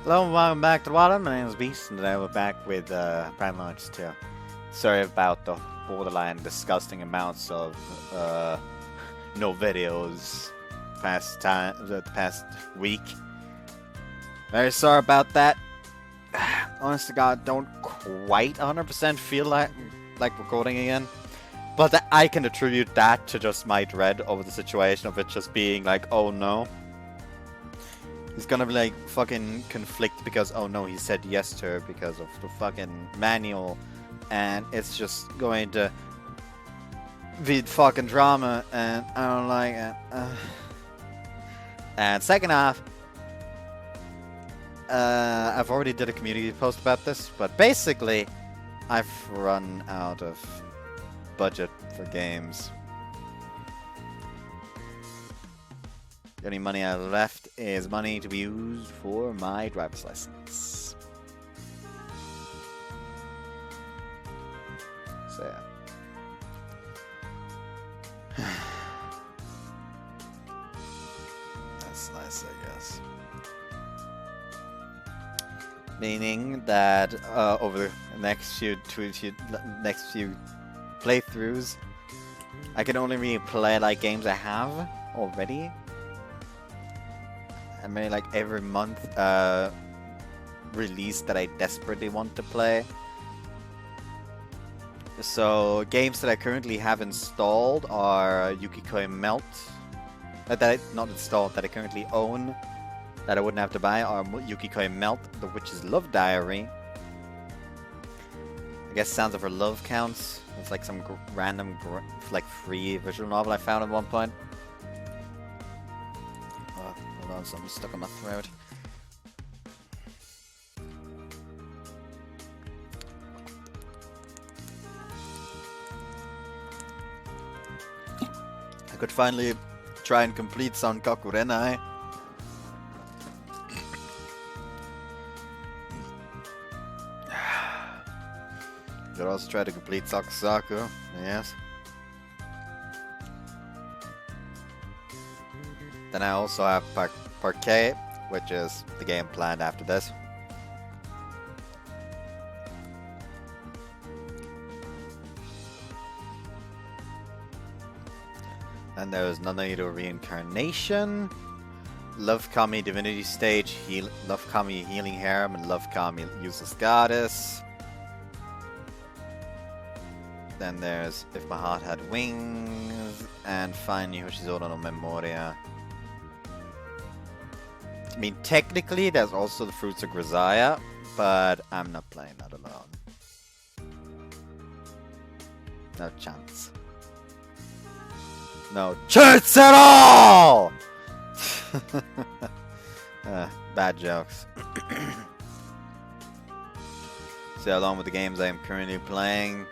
Hello and welcome back to the Water. My name is Beast, and today we're back with PRIMAL 2. Sorry about the borderline disgusting amounts of no videos the past week. Very sorry about that. Honest to God, don't quite 100% feel like recording again. But I can attribute that to just my dread over the situation of it just being like, oh no. He's gonna be like fucking conflict because oh no, he said yes to her because of the fucking manual, and it's just going to be fucking drama, and I don't like it. And second half, I've already did a community post about this, but basically, I've run out of budget for games. The only money I have left is money to be used for my driver's license. So yeah. That's nice, I guess. Meaning that over the next few playthroughs, I can only really play like games I have already. And maybe like every month release that I desperately want to play. So games that I currently have installed are Yukikoi Melt. That I not installed, that I currently own, that I wouldn't have to buy, are Yukikoi Melt, The Witch's Love Diary. I guess Sounds of Her Love counts. It's like some random like free visual novel I found at one point. Hold on, something's stuck on my throat. I could finally try and complete Sankaku Renai. Could also try to complete Sakusaku, yes. Then I also have Parquet, which is the game planned after this. And there's Nanaido Reincarnation, Love Kami Divinity Stage, Love Kami Healing Harem, and Love Kami Useless Goddess. Then there's If My Heart Had Wings, and finally Hoshizono no Memoria. I mean, technically, there's also the Fruits of Grisaya, but I'm not playing that alone. No chance. No chance at all! Bad jokes. So, along with the games I am currently playing.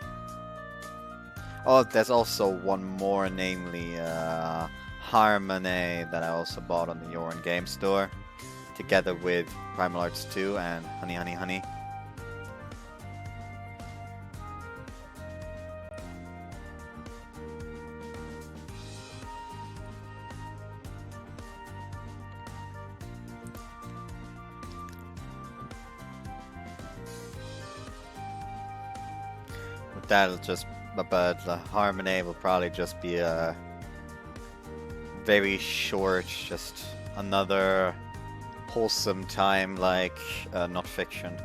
Oh, there's also one more, namely Harmony, that I also bought on the Yoran Game Store, together with Primal Arts 2 and Honey Honey Honey. But that'll just, but the Harmony will probably just be a very short, just another wholesome time like not fiction.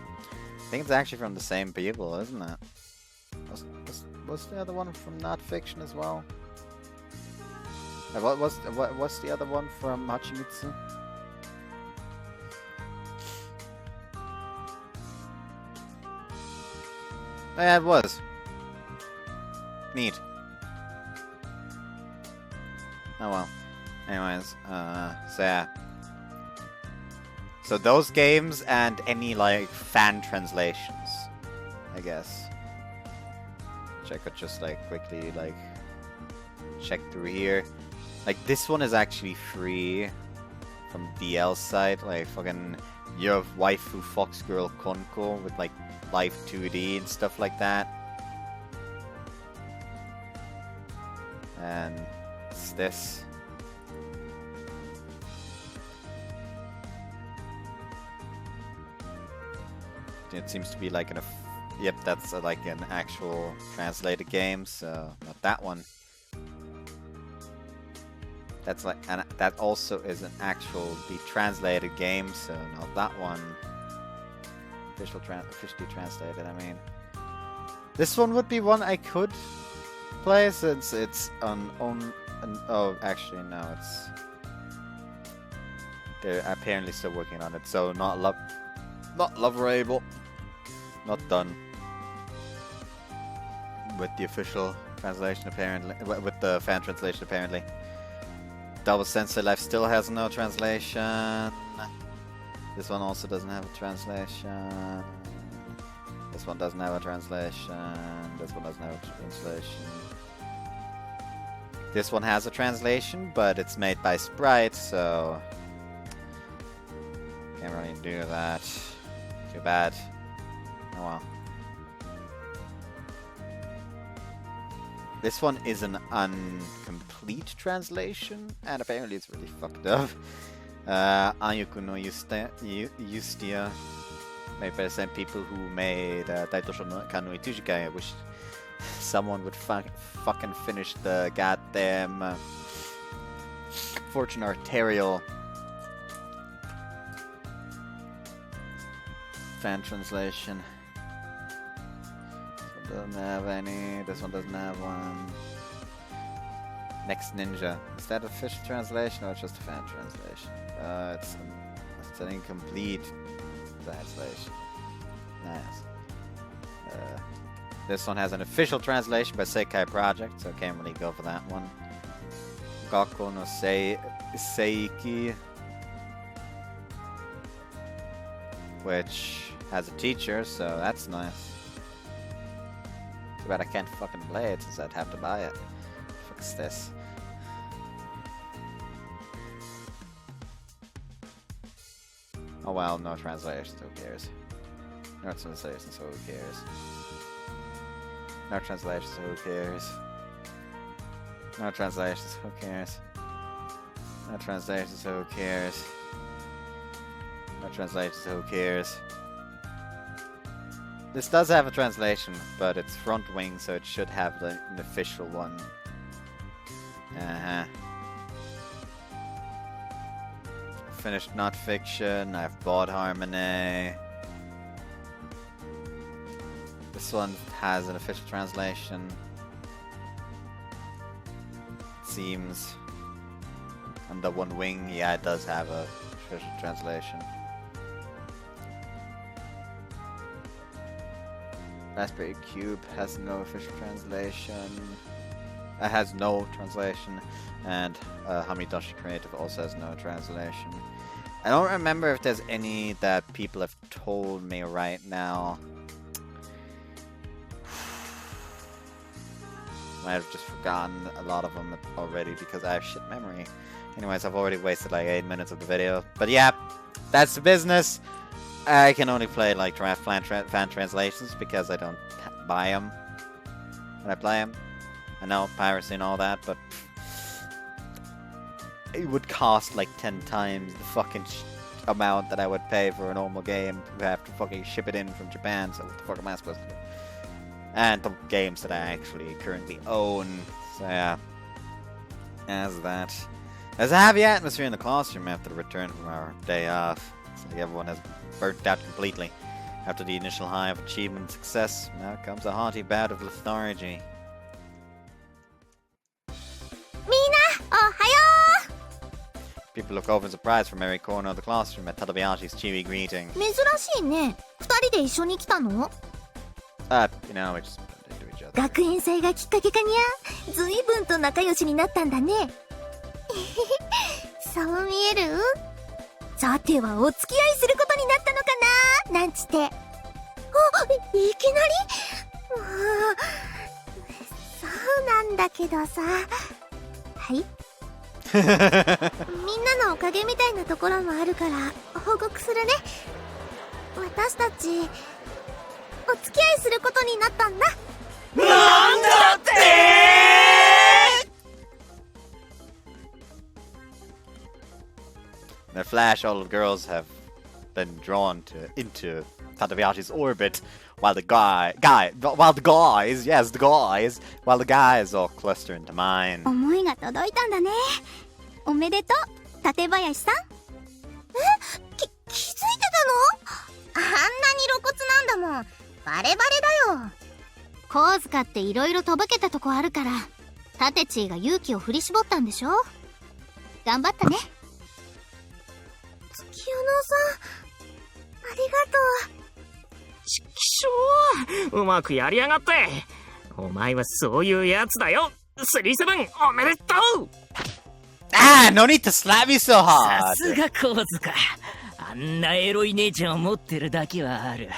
I think it's actually from the same people, isn't it? Was the other one from not fiction as well? What's the other one from Hachimitsu? Oh, yeah, it was. Neat. Oh well. Anyways, so yeah. So those games and any like fan translations, I guess. Which I could just like quickly like check through here. Like this one is actually free from DL side, like fucking Your Waifu Fox Girl Konko with like Life 2D and stuff like that. And it's this. it seems to be like yep, that's like an actual translated game, so not that one. That's like, and that also is an actual translated game, so not that one. Officially translated, I mean. This one would be one I could play since it's oh, actually no, they're apparently still working on it, so not loverable, not done with the official translation apparently, with the fan translation apparently. Double Sensei Life still has no translation. This one also doesn't have a translation. This one doesn't have a translation. This one doesn't have a translation. This one has a translation, but it's made by Sprite, so can't really do that. Too bad. Oh well. This one is an incomplete translation, and apparently it's really fucked up. Ayuku no Justia, made by the same people who made Taitosho no Kanui Tujikai. I wish someone would fucking finish the goddamn Fortune Arterial fan translation. This one doesn't have any. This one doesn't have one. Next Ninja. Is that official translation or just a fan translation? It's an incomplete translation. Nice. This one has an official translation by Seikai Project, so I can't really go for that one. Gakko no Seiki, which has a teacher, so that's nice. Too bad I can't fucking play it since I'd have to buy it. Fuck's this. Oh well, no translations, who cares? No translations, who cares? No translations, who cares? No translations, who cares? No translations, who cares? No translations, who cares? This does have a translation, but it's front wing, so it should have an official one. Finished Not Fiction, I've bought Harmony. This one has an official translation. It seems. And the One Wing, yeah, it does have a official translation. Raspberry Cube has no official translation. It has no translation. And Hamidashi Creative also has no translation. I don't remember if there's any that people have told me right now. I have just forgotten a lot of them already because I have shit memory. Anyways, I've already wasted like 8 minutes of the video. But yeah, that's the business. I can only play like draft fan translations because I don't buy them when I play them. I know piracy and all that, but it would cost like 10 times the fucking amount that I would pay for a normal game to have to fucking ship it in from Japan, so what the fuck am I supposed to do? And the games that I actually currently own, so yeah. As that. There's a happy atmosphere in the classroom after the return from our day off. It's like everyone has burnt out completely. After the initial high of achievement and success, now comes a haughty bout of lethargy. People look over in surprise from every corner of the classroom at Tadabayashi's cheery greeting. 珍しいね。二人で一緒に来たの？ You know, we just bumped into each other. 学園祭がきっかけかにゃ。ずいぶんと仲良しになったんだね。そう見える？さてはお付き合いすることになったのかななんつって。あ、いきなり？そうなんだけどさ。はい。みんなのおかげみたいなところもあるから報告するね。私たちお付き合いすることになったんだ。なんだって？ In a flash, all the girls have been drawn into Tateha-Route orbit, while the guys all cluster into mine. 思いが届いたんだね。おめでとう、館林さん。気づいてたの？あんなに露骨なんだもん。バレバレだよ。神塚っていろいろとぼけたとこあるから、タテチーが勇気を振り絞ったんでしょ？頑張ったね。月夜野さん、ありがとう。ちきしょう、うまくやりやがって。お前はそういうやつだよ。37おめでとう。Ah, no need to slap me so さ hard. すが神塚、あんなエロい姉ちゃんを持ってるだけはある。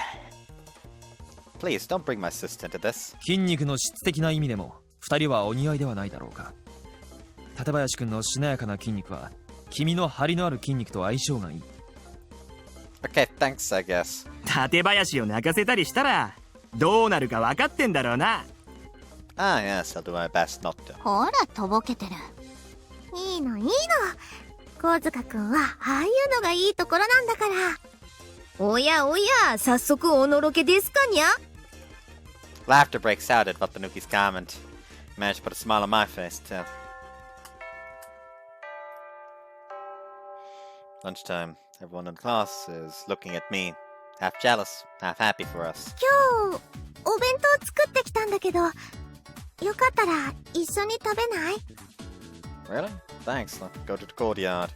Please don't bring my sister into this. 筋肉の質的な意味でも2人はお似合いではないだろうか。館林くんのしなやかな筋肉は君の張りのある筋肉と相性がいい。 Okay, thanks, I guess. 館林を泣かせたりしたらどうなるか分かってんだろうな。Ah, yes, I'll do my best not to. ほら、とぼけてる。いいのいいの。神塚くんはああいうのがいいところなんだから。おやおや、早速おのろけですかにゃ。 Laughter breaks out at Watanuki's comment. Managed to put a smile on my face, too. Lunchtime. Everyone in class is looking at me. Half jealous, half happy for us. 今日お弁当作ってきたんだけど、よかったら一緒に食べない？ Really? Thanks. Let's go to the courtyard.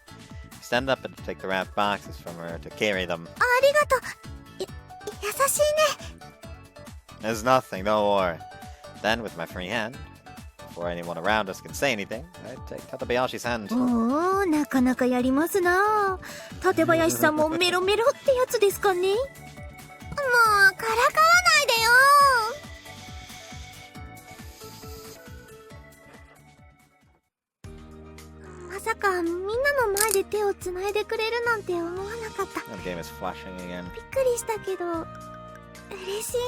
Stand up and take the wrapped boxes from her to carry them. ありがとう。優しいね。 There's nothing, don't worry. Then, with my free hand, before anyone around us can say anything, I take Tateha-Route hand. おお、なかなかやりますな。館林さんもメロメロってやつですかね。もうからかわないでよ。まさかみんなの前で手をつないでくれるなんて思わなかった。 The game is flashing again. びっくりしたけど嬉しいな。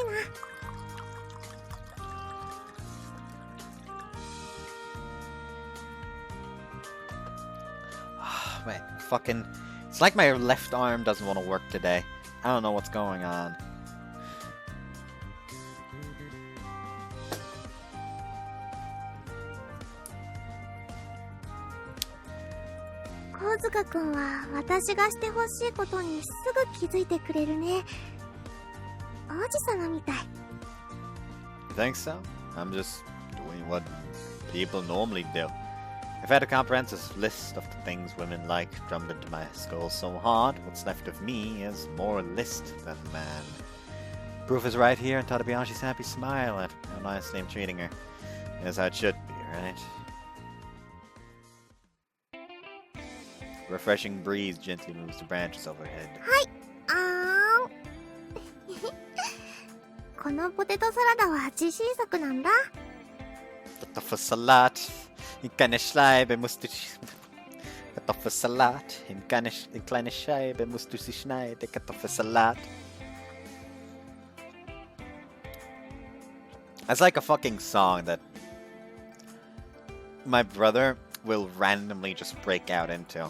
Wait, fucking... It's like my left arm doesn't want to work today. I don't know what's going on.「神塚くんは私がしてほしいことにすぐ気づいてくれるね。王子様みたい。 You think so? I'm just doing what people normally do. I've had a comprehensive list of the things women like drummed into my skull so hard, what's left of me is more list than man. Proof is right here in Tateha-Route's happy smile at how nicely I'm treating her. As how it should be, right? Refreshing breeze gently moves the branches overhead. あーんこのポテトサラダは自信作なんだ。 Kartoffelsalat, in kleine Scheibe musst du... Kartoffelsalat, in kleine Scheibe musst du sie schneiden. Kartoffelsalat. That's like a fucking song that my brother will randomly just break out into.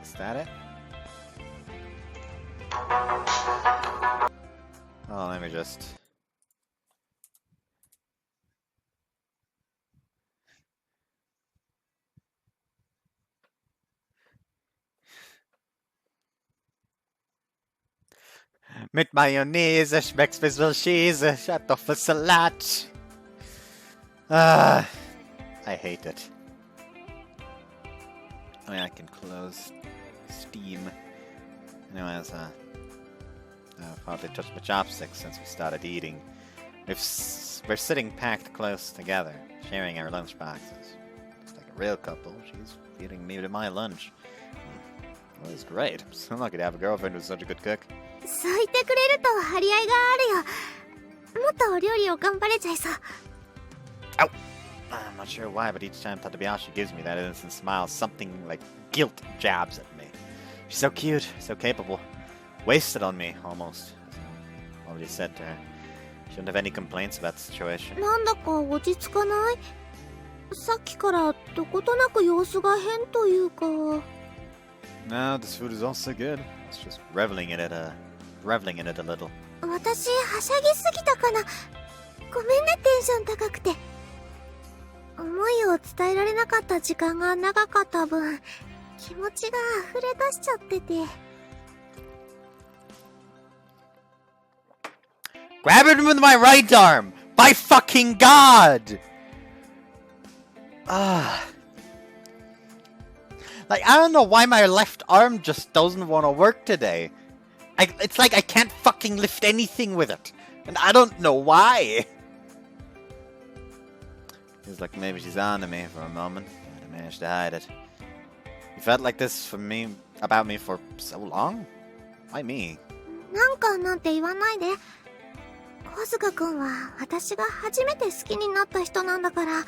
Is that it? Oh, let me just... Mit Mayonnaise schmeckt's bis wohl Käse, Kartoffelsalat. Ah, I hate it. I mean, I can close Steam. Anyways, I've hardly touched my chopsticks since we started eating. We're sitting packed close together, sharing our lunch boxes. Just like a real couple. She's feeding me to my lunch. Well, it's great. I'm so lucky to have a girlfriend who's such a good cook. そう言ってくれると張り合いがあるよ。もっとお料理を頑張れちゃいそう。Ow! I'm not sure why, but each time Tatebayashi gives me that innocent smile, something like guilt jabs at me. She's so cute, so capable. Wasted on me, almost. As I already said to her. Shouldn't have any complaints about the situation. なんだか落ち着かない？さっきからどことなく様子が変というか。No, this food is also good. It's just reveling in it a little. 私はしゃぎすぎたかな。ごめんね、テンション高くて。思いを伝えられなかった時間が長かった分、気持ちが溢れ出しちゃってて。 Grab it with my right arm! By fucking God! Like, I don't know why my left arm just doesn't want to work today. It's like I can't fucking lift anything with it. And I don't know why. Feels like maybe she's on to me for a moment, but I managed to hide it. You felt like this about me for so long? Why me? なんかなんて言わないで。小塚くんは私が初めて好きになった人なんだから、食べ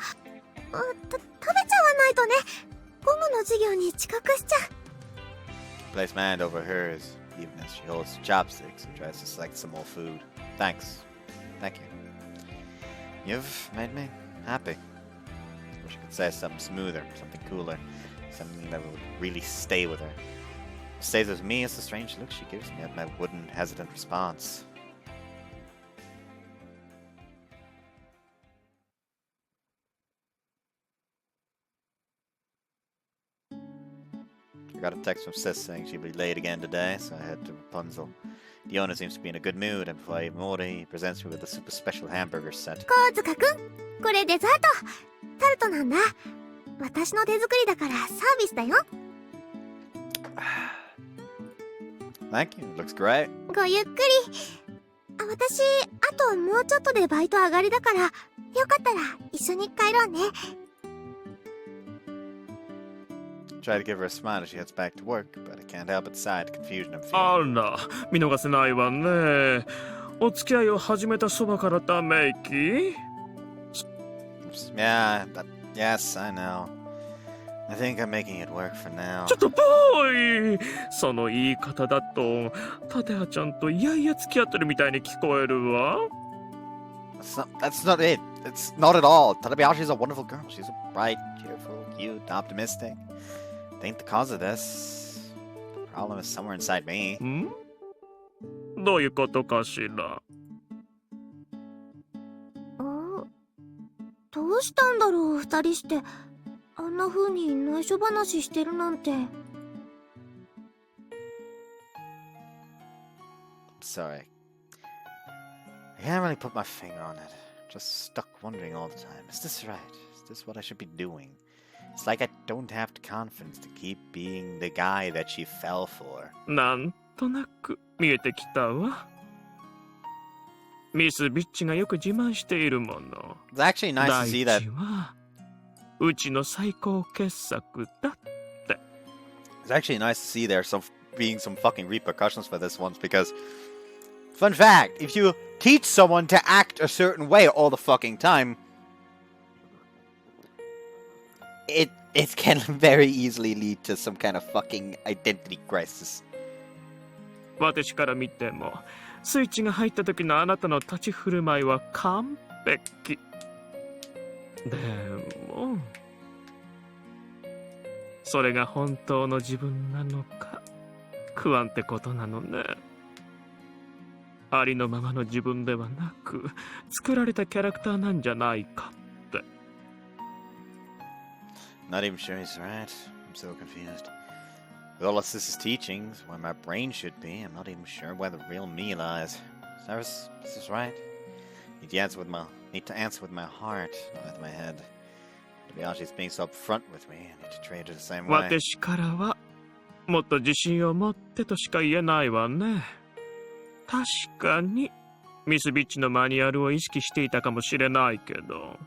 ちゃわないとね。午後の授業に遅刻しちゃう。 Place my hand over hers, even as she holds chopsticks and tries to select some more food. Thanks. Thank you. You've made me happy. Wish I could say something smoother, something cooler, something that would really stay with her. What stays with me is the strange look she gives me at my wooden, hesitant response. I got a text from Sis saying she'd be late again today, so I head to Rapunzel. The owner seems to be in a good mood, and before I even order, he presents me with a super special hamburger set. 小塚くん、これデザート。タルトなんだ。私の手作りだからサービスだよ。Thank you, it looks great. ごゆっくり。私、あともうちょっとでバイト上がりだから、よかったら一緒に帰ろうね。Try to give her a smile as she heads back to work, but I can't help but sigh at the confusion I'm あ feeling. ら、見逃せないわね。お付き合いを始めたそばからため息？ Yeah, yes, I know. I think I'm making it work for now. ちょっとぽい。その言い方だと、タテハちゃんといやいや付き合ってるみたいに聞こえるわ。That's not it. It's not at all. Tatebayashi's a wonderful girl. She's bright, cheerful, cute, optimistic. I think the cause of this problem is somewhere inside me. ん？どういうことかしら。どうしたんだろう、二人して。あんな風に内緒話してるなんて。Sorry. I can't really put my finger on it. Just stuck wondering all the time. Is this right? Is this what I should be doing? It's like I don't have the confidence to keep being the guy that she fell for. なんとなく見えてきたわ。ミスビッチがよく自慢しているもの。It's actually nice to see 第 that. 一はうちの最高傑作だって。It's actually nice to see there being some fucking repercussions for this once because, fun fact, if you teach someone to act a certain way all the fucking time, it can very easily lead to some kind of fucking identity crisis. 私から見てもスイッチが入った時のあなたの立ち振る舞いは完璧。でもそれが本当の自分なのか不安ってことなのね。ありのままの自分ではなく作られたキャラクターなんじゃないかって。 Not even sure he's right. I'm so confused. With all of Sis's teachings, where my brain should be, I'm not even sure where the real me lies. Cyrus, is this right? Need to answer with my heart, not with my head. Tabayashi's being so upfront with me. I need to treat her the same way. 私からはもっと自信を持ってとしか言えないわね。確かにミスビッチのマニュアルを意識していたかもしれないけど、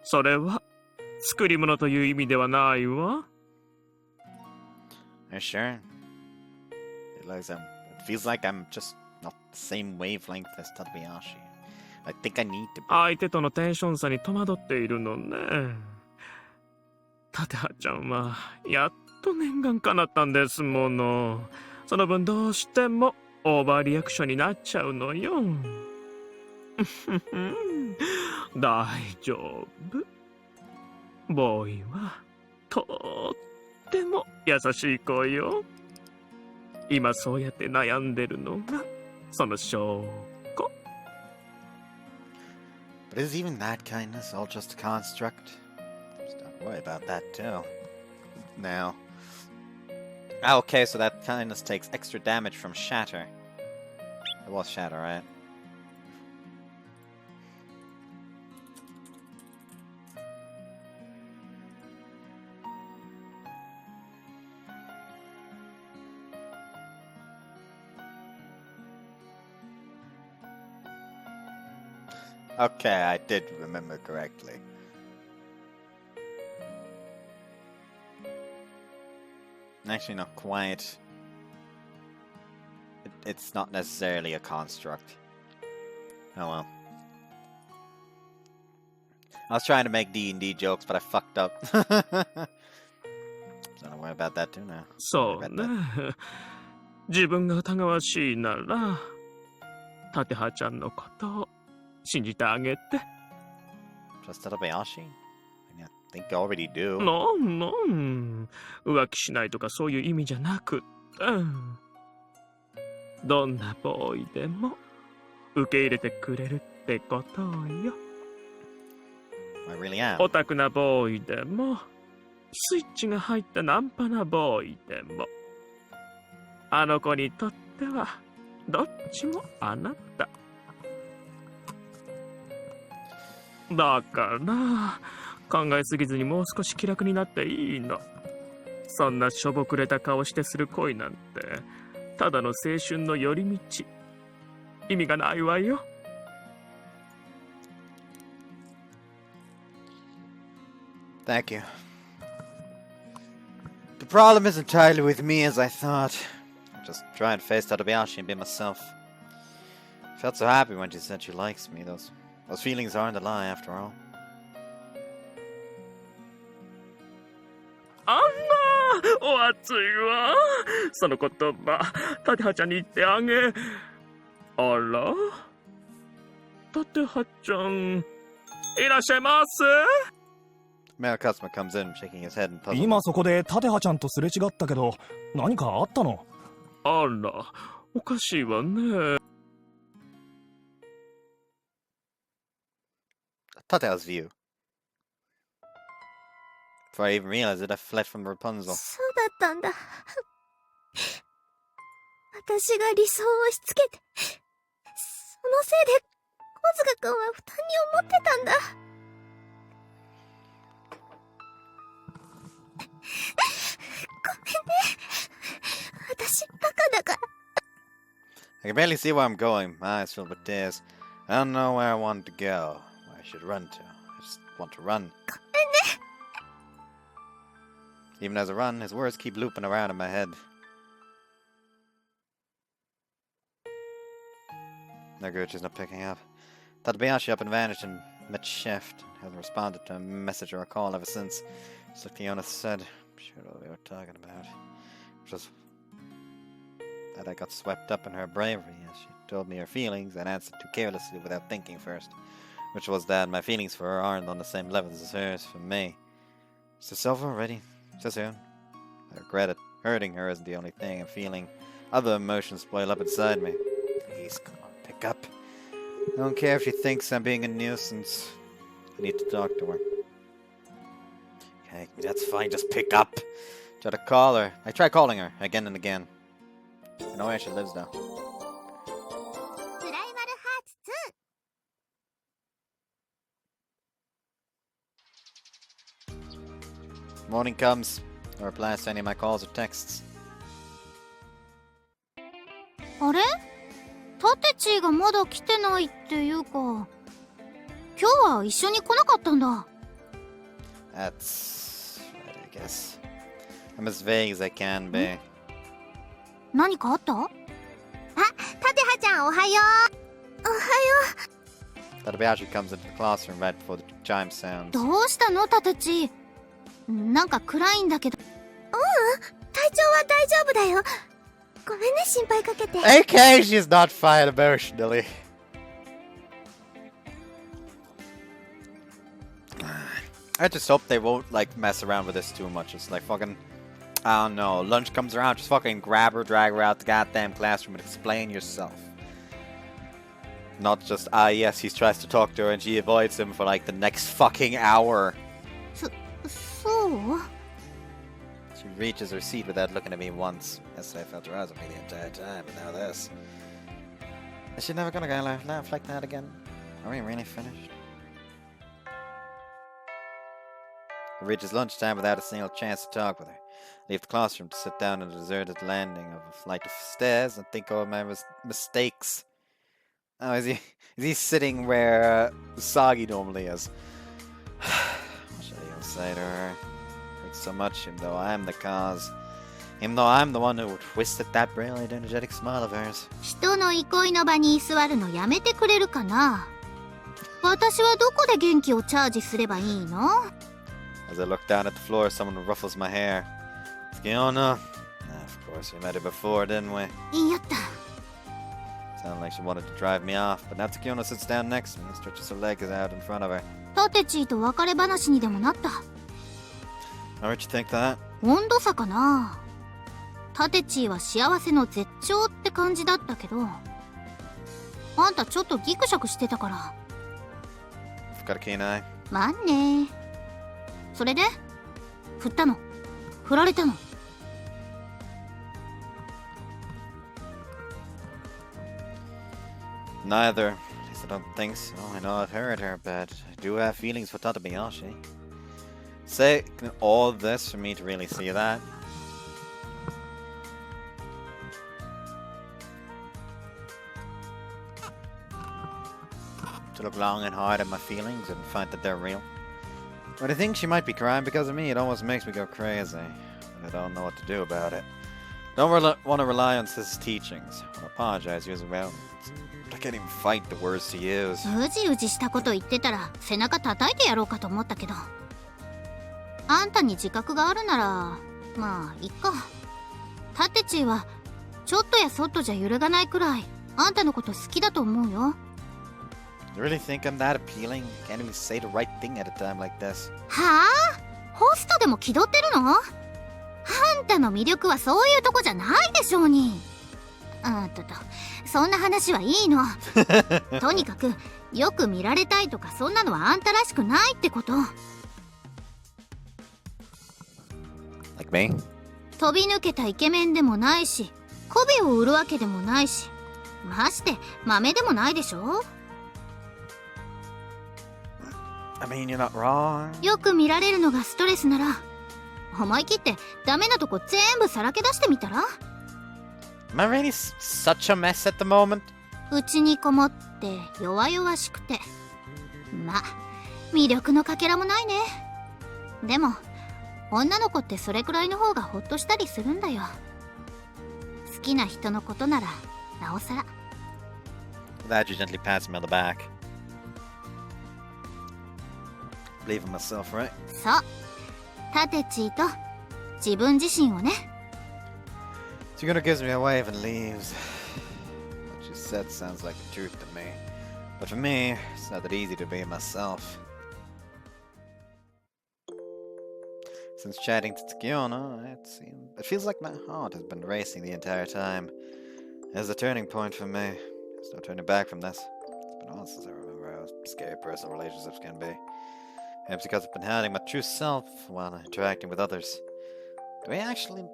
それは作り物という意味ではないわ。Are you sure? It feels like I'm just not the same wavelength as Tatebayashi. I think I need to be. 相手とのテンション差に戸惑っているのね。タテハちゃんはやっと念願かなったんですもの。その分どうしてもオーバーリアクションになっちゃうのよ。大丈夫。ボーイはとっても優しい子よ。今そうやって悩んでるのがその証拠。But is even that kindness all just a construct? Just don't worry about that too. Now. Okay, so that kindness takes extra damage from Shatter. It was Shatter, right? Okay, I did remember correctly. Actually, not quite. It's not necessarily a construct. Oh well. I was trying to make D&D jokes, but I fucked up. So don't worry about that too now. そうね。自分が疑わしいなら、タテハちゃんのことを信じてあげて。Just Tatebayashi? I think I already do. 浮気しないとかそういう意味じゃなくって、どんなボーイでも受け入れてくれるってことよ。I really am. オタクなボーイでも、スイッチが入ったナンパなボーイでも、あの子にとってはどっちもあなた。だから考えすぎずにもう少し気楽になっていいの。そんなしょぼくれた顔してする恋なんてただの青春の寄り道。意味がないわよ。Thank you. The problem isn't entirely with me as I thought. I'm just trying to face Tatebayashi and be myself. I felt so happy when she said she likes me. Those feelings aren't a lie after all. あんなお熱いわ。その言葉、タテハちゃんに言ってあげ。あら、タテハちゃん、いらっしゃいませ。Male customer comes in, shaking his head in puzzle. 今そこでタテハちゃんとすれ違ったけど、何かあったの？あら、おかしいわね。Tateha's view. Before I even realized it, I fled from Rapunzel. そうだったんだ。私が理想を押し付けて、そのせいで小塚くんは負担に思ってたんだ。ごめんね。私バカだから。I can barely see where I'm going. My eyes filled with tears. I don't know where I want to go. Where I should run to. I just want to run. ごめんね。Even as I run, his words keep looping around in my head. Naguchi's not picking up. Tatebayashi up and vanished in mid-shift. Hasn't responded to a message or a call ever since. Just like Fiona said. I'm sure what we were talking about. Which was that I got swept up in her bravery as she told me her feelings and answered too carelessly without thinking first. Which was that my feelings for her aren't on the same level as hers for me. Is this over already? So soon? I regret it. Hurting her isn't the only thing I'm feeling. Other emotions boil up inside me. Please, come on, pick up. I don't care if she thinks I'm being a nuisance. I need to talk to her. Okay, that's fine, just pick up. Try to call her. I try calling her again and again. I know where she lives now. プライマルハーツ2。 Morning comes. No replies to any of my calls or texts. あれ？タテチがまだ来てないっていうか、今日は一緒に来なかったんだ。That's right, I guess. I'm as vague as I can be. 何かあった？あ、タテハちゃんおはよう。おはよ Tadabayashi comes into the classroom right before the chime sounds. う。どうしたのタテチ？なんか暗いんだけど。体調は大丈夫だよ。ごめんね、心配かけて。Okay, she's not fine emotionally. I just hope they won't like mess around with this too much. It's like fucking, I don't know, lunch comes around, just fucking grab her, drag her out the goddamn classroom and explain yourself. Not just, yes, he tries to talk to her and she avoids him for like the next fucking hour. そう？ She reaches her seat without looking at me once. Yesterday I felt her eyes on me the entire time, and now this. Is she never gonna go laugh like that again? Are we really finished? It reaches lunchtime without a single chance to talk with her. I leave the classroom to sit down on the deserted landing of a flight of stairs and think over my mistakes. Oh, is he sitting where Sagi normally is? What should I even say to her? Hurts so much, even though I'm the cause. Even though I'm the one who twisted that brilliant, energetic smile of hers. 人の憩いの場に居座るのやめてくれるかな？私はどこで元気をチャージすればいいの？ As I look down at the floor, someone ruffles my hair. It's Fiona. Of course, we met her before, didn't we? やった。 Sounded like she wanted to drive me off, but now Takiono sits down next to me and stretches her legs out in front of her. タテチーと別れ話にでもなった。 Why'd you think that? 温度差かな？タテチーは幸せの絶頂って感じだったけど、あんたちょっとギクシャクしてたから。 I've got a keen eye. まんね。それで？振ったの？振られたの？ Neither. At least I don't think so. I know I've heard her, but I do have feelings for Tadabayashi. Say all this for me to really see that. To look long and hard at my feelings and find that they're real. But I think she might be crying because of me. It almost makes me go crazy. But I don't know what to do about it. Don't want to rely on Sis's teachings. I'll apologize using well. I can't even fight the words to use. うじうじしたこと言ってたら背中叩いてやろうかと思ったけど、あんたに自覚があるならまあいっか。タテチーはちょっとやそっとじゃ揺るがないくらいあんたのこと好きだと思うよ。 You really think I'm that appealing? Can't even say the right thing at a time like this. はあ？ホストでも気取ってるの？あんたの魅力はそういうとこじゃないでしょうに。そんな話はいいの。とにかくよく見られたいとかそんなのはあんたらしくないってこと。 Like me? 飛び抜けたイケメンでもないし、媚びを売るわけでもないし、まして豆でもないでしょ。 I mean, you're not wrong. よく見られるのがストレスなら、思い切ってダメなとこ全部さらけ出してみたら？ Am I really such a mess at the moment? うちにこもって弱々しくて、まあ魅力のかけらもないね。でも女の子ってそれくらいの方がホッとしたりするんだよ。好きな人のことならなおさら。 Glad you gently pats me on the back. Believe in myself, right? そう、タテチーと自分自身をね。 Chiguna gives me a wave and leaves. What you said sounds like the truth to me. But for me, it's not that easy to be myself. Since chatting to Tsukiyono, it feels like my heart has been racing the entire time. There's a turning point for me. There's no turning back from this. It's been on since I remember how scary personal relationships can be. Perhaps because I've been hiding my true self while interacting with others. Do I actually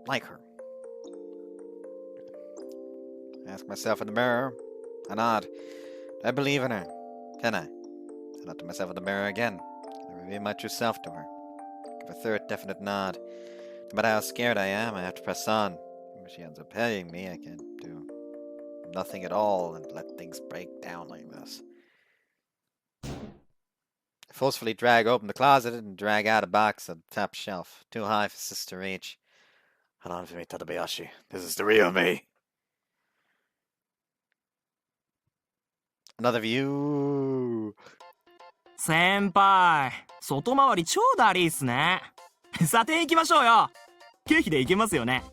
like her? I ask myself in the mirror. I nod. Do I believe in her? Can I? I nod to myself in the mirror again. Can I reveal my true self to her? Give a third definite nod. No matter how scared I am, I have to press on. If she ends up paying me, I can't do nothing at all and let things break down like this. I Forcefully drag open the closet and drag out a box on the top shelf. Too high for sis to reach. Hold on for me, Tadabayashi. This is the real me. Another view. 先輩、外回り超だりーっすね。査定行きましょうよ。経費で行けますよね。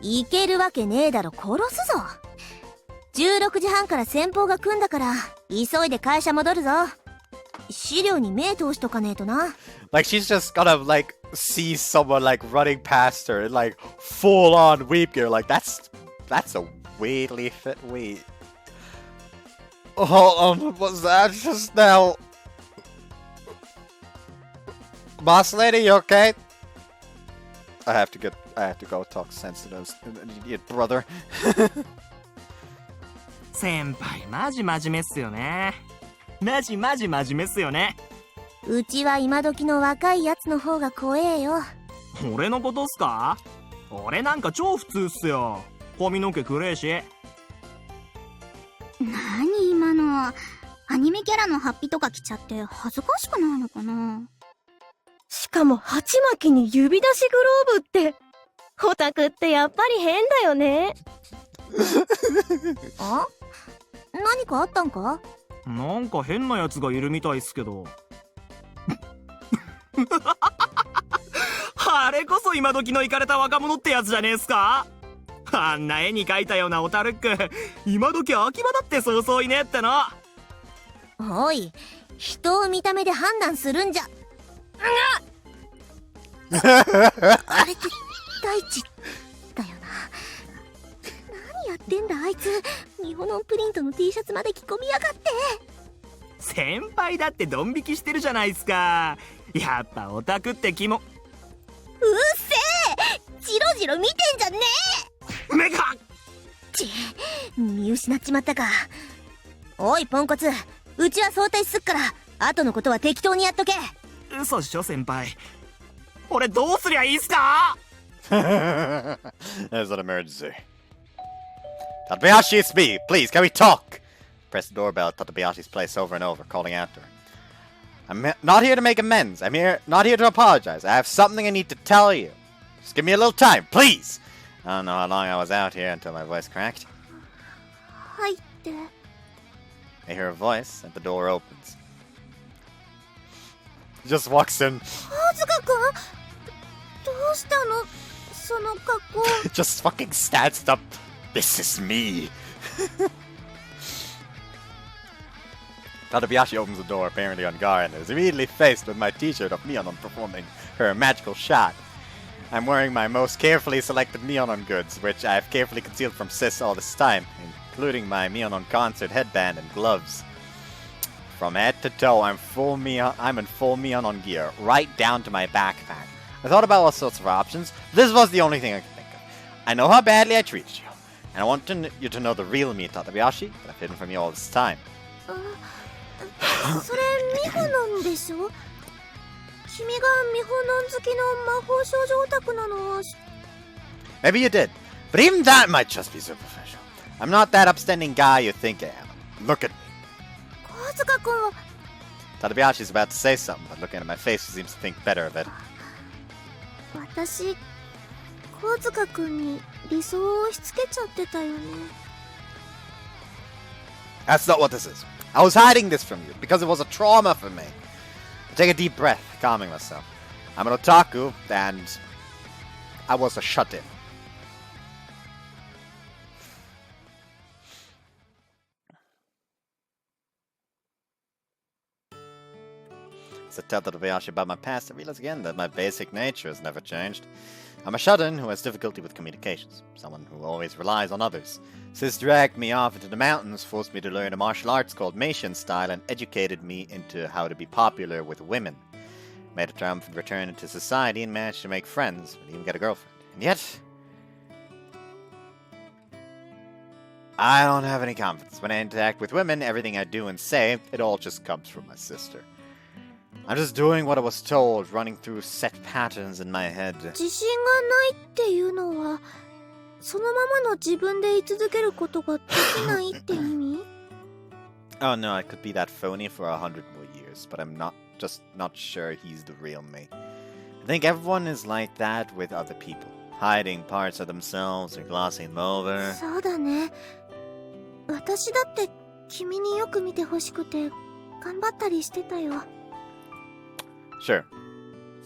行けるわけねえだろ、殺すぞ。16時半から先方が組んだから急いで会社戻るぞ。資料に目通しとかねえとな。Like she's just gonna like see someone like running past her in like full on weep gear. Like that's a weirdly fit weight. Hold on, what was that just now? Boss lady, you okay? I have to go talk sense to those idiot brother. 先輩、マジ真面目っすよね。マジ真面目っすよね。うちは今時の若いやつの方が怖えよ。俺のことっすか？俺なんか超普通っすよ。髪の毛くれえし。何今の。アニメキャラのハッピとか着ちゃって恥ずかしくないのかな。しかも鉢巻きに指出しグローブって、オタクってやっぱり変だよね。あ？何かあったんか？なんか変なやつがいるみたいっすけど。あれこそ今時のイカれた若者ってやつじゃねえっすか？あんな絵に描いたようなオタルック、今時秋葉だってそうそういねえっての。おい、人を見た目で判断するんじゃ。あれって大地だよな。何やってんだあいつ。日本のプリントの T シャツまで着込みやがって。先輩だってドン引きしてるじゃないっすか。やっぱオタクって気も。うっせえ、ジロジロ見てんじゃねえ。メカ見失っちまったか。おいポンコツ、うちは早退すっから後のことは適当にやっとけ。嘘っしょ先輩。俺どうすりゃいいっすか？ There's an emergency. Tadabayashi, it's me. Please, can we talk? Press the doorbell at Tadabayashi's place over and over, calling after her. I'm not here to make amends. I'm not here to apologize. I have something I need to tell you. Just give me a little time, please. I don't know how long I was out here until my voice cracked. 入って。I hear a voice, and the door opens. He just walks in. はずかくん、どうしたのその格好。Just fucking stands up. This is me. Tadabayashi opens the door, apparently on guard, and is immediately faced with my t-shirt of Neonon performing her magical shot. I'm wearing my most carefully selected Neonon goods, which I've carefully concealed from Sis all this time, including my Neonon concert headband and gloves. From head to toe, I'm in full Neonon gear, right down to my backpack. I thought about all sorts of options. This was the only thing I could think of. I know how badly I treated you, and I want you to know the real me, Tadabayashi, that I've hidden from you all this time. それミホノンでしょ？君がミホノン好きの魔法少女オタクなのは。 Maybe you did, but even that might just be superficial. I'm not that upstanding guy you think I am. Look at me. はずかくんは。 Tadabayashi's about to say something, but looking at my face, he seems to think better of it. 私、はずかくんに理想を押し付けちゃってたよね。 That's not what this is. I was hiding this from you because it was a trauma for me. I take a deep breath, calming myself. I'm an otaku, and I was a shut-in. As I tell Tadabayashi about my past, I realize again that my basic nature has never changed. I'm a shut-in who has difficulty with communications, someone who always relies on others. Sis dragged me off into the mountains, forced me to learn a martial arts called Meishin style, and educated me into how to be popular with women. Made a triumphant return into society and managed to make friends, and even get a girlfriend. And yet, I don't have any confidence. When I interact with women, everything I do and say, it all just comes from my sister. I'm just doing what I was told, running through set patterns in my head. 自信がないっていうのは、そのままの自分で居続けることができないって意味？ Oh no, I could be that phony for 100 more years, but I'm not just not sure he's the real me. I think everyone is like that with other people, hiding parts of themselves or glossing them over. そうだね。私だって君によく見てほしくて頑張ったりしてたよ。Sure.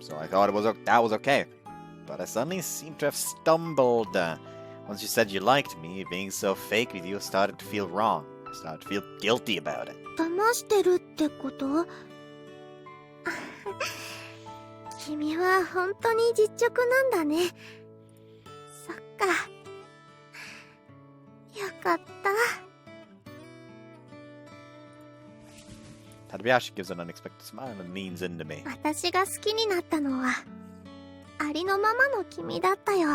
So I thought that was okay. But I suddenly seemed to have stumbled. Once you said you liked me, being so fake with you started to feel wrong. I started to feel guilty about it. 騙してるってこと？君は本当に実直なんだね。そっか。よかった。Tadabayashi gives an unexpected smile and leans into me. 私が好きになったのはありのままの君だったよ。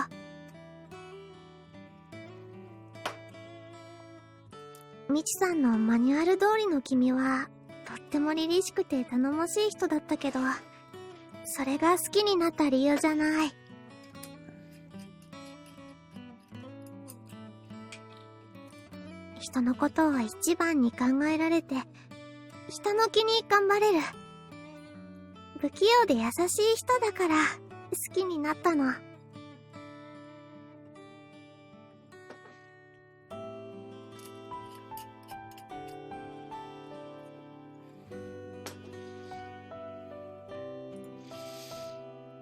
みちさんのマニュアル通りの君はとっても凛々しくて頼もしい人だったけど、それが好きになった理由じゃない。人のことを一番に考えられて、人の気に頑張れる。不器用で優しい人だから好きになったの。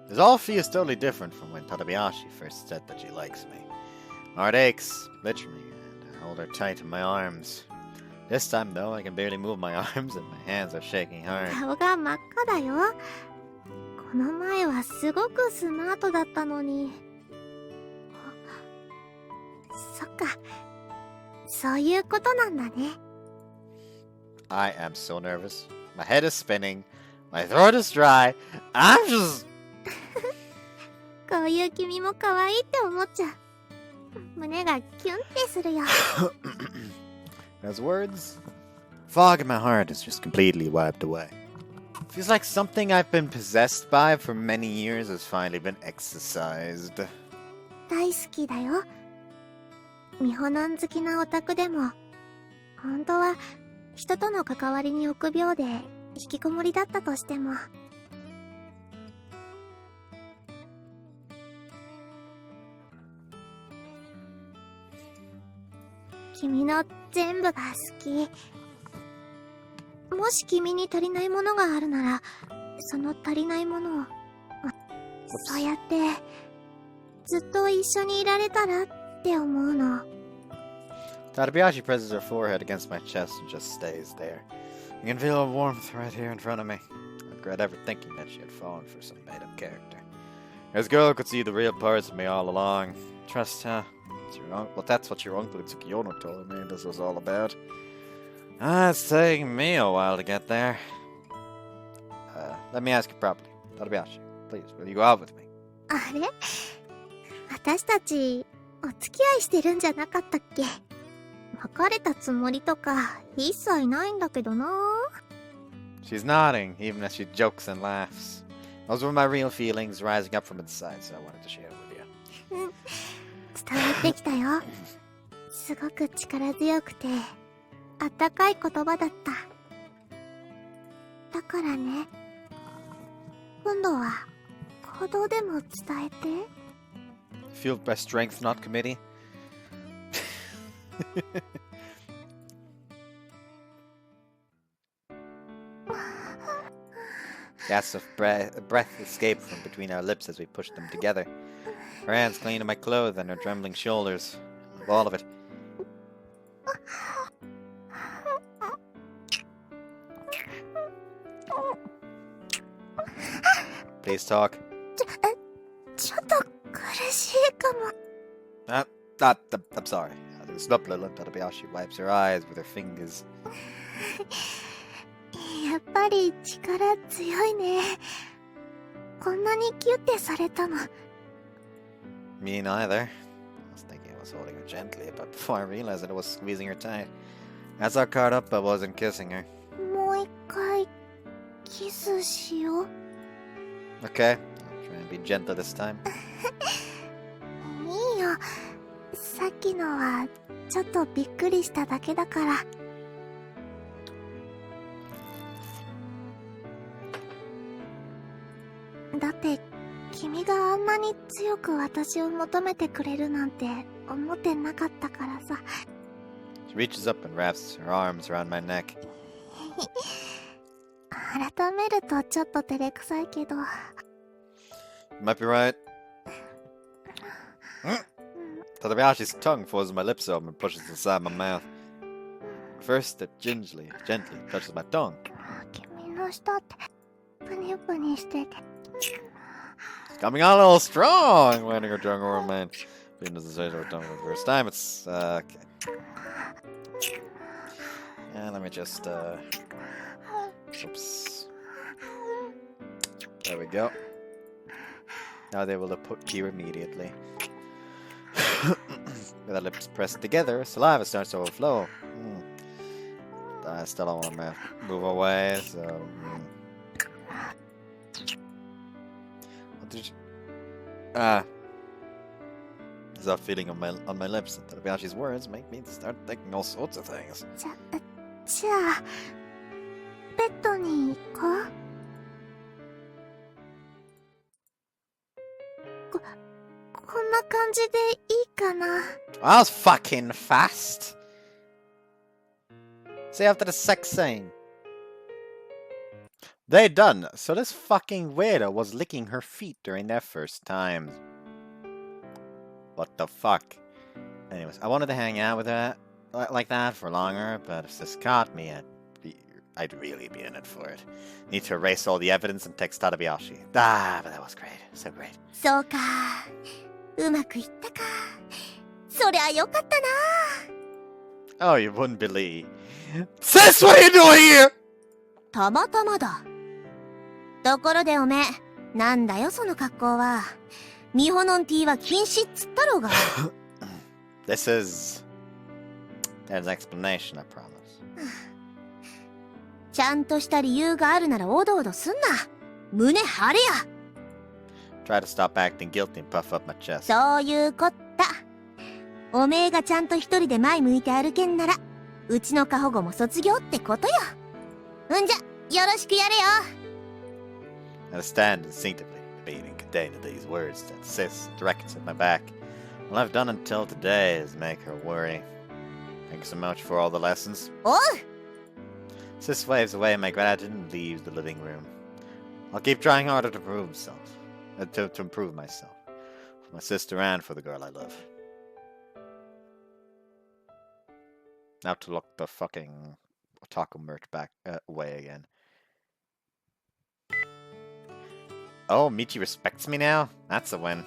This all feels totally different from when Tadabayashi first said that she likes me. My heart aches, literally, and I hold her tight in my arms. This time, though, I can barely move my arms and my hands are shaking hard. 顔が真っ赤だよ。この前はすごくスマートだったのに。そっか。そういうことなんだね。I am so nervous. My head is spinning. My throat is dry. I'm just... こういう君も可愛いって思っちゃう。胸がキュンってするよ。Those words? Fog in my heart is just completely wiped away. Feels like something I've been possessed by for many years has finally been exorcised. 大好きだよ。ミホノン好きなオタクでも、本当は人との関わりに臆病で引きこもりだったとしても。君の全部が好き。もし君に足りないものがあるなら、その足りないものを、そうやってずっと一緒にいられたらって思うの。Tadabayashi presses her forehead against my chest and just stays there. You can feel her warmth right here in front of me. I regret ever thinking that she had fallen for some made-up character. This girl could see the real parts of me all along. Trust her. Well, that's what your uncle Tsukiyono told me this was all about. It's taking me a while to get there. Let me ask you properly. Tadabayashi, please, will you go out with me? あれ？私たち、お付き合いしてるんじゃなかったっけ？別れたつもりとか、一切ないんだけどな。She's nodding, even as she jokes and laughs. Those were my real feelings rising up from inside, so I wanted to share it with you. 伝わってきたよ。すごく力強くて、あったかい言葉だった。だからね、今度は行動でも伝えて。Fueled by strength, not committee. Gasps of breath escaped from between our lips as we pushed them together. Her hands clinging to my clothes and her trembling shoulders. Of all of it. Please talk. ちょっと苦しいかも。I'm sorry. Tadabayashi wipes her eyes with her fingers. やっぱり力強いね。こんなにキュッてされたの。Me neither. I was thinking I was holding her gently, but before I realized that I was squeezing her tight. As I caught up, I wasn't kissing her. もう一回キスしよう。Okay, I'll try and be gentle this time. いいよ。さっきのはちょっとびっくりしただけだから。だって君があんなに強く私を求めてくれるなんて思ってなかったからさ。 She reaches up and wraps her arms around my neck. 改めるとちょっと照れくさいけど。 You might be right. Tadabayashi's tongue folds my lips open and pushes inside my mouth. First, it gently touches my tongue. 君の舌ってプニプニしてて。 It's coming on a little strong, letting her tongue over mine. She doesn't say her tongue for the first time. It's okay. Yeah, let me just oops. There we go. Now they will appear immediately. With our lips pressed together, saliva starts to overflow. I still don't want to move away, so. What did you... There's that feeling on my lips. Tadabayashi's words make me start thinking all sorts of things. じゃあベッドに行こう。こんな感じでいいかな。 That was fucking fast. See, after the sex scene. They done. So this fucking weirdo was licking her feet during their first time. What the fuck? Anyways, I wanted to hang out with her like that for longer, but if this caught me, I'd really be in it for it. Need to erase all the evidence and text Tadabayashi. But that was great. So great. そうか、うまくいったか。そりゃよかったな。 Oh, you wouldn't believe. Sis, what are you doing here? たまたまだ。ところでおめえ、なんだよその格好は。ミホノンティーは禁止っつったろうが。This is... There's an explanation, I promise. ちゃんとした理由があるならおどおどすんな。胸張れや。 Try to stop acting guilty and puff up my chest. そういうこった。おめえがちゃんと一人で前向いて歩けんなら、うちの過保護も卒業ってことよ。んじゃ、よろしくやれよ。 I stand instinctively, debating contained in these words that Sis directs at my back. All I've done until today is make her worry. Thank you so much for all the lessons. おう。 Sis waves away my gratitude and leaves the living room. I'll keep trying harder to prove myself. To improve myself. For my sister and for the girl I love. Now to look the fucking otaku merch back away again. Oh, Michi respects me now? That's a win.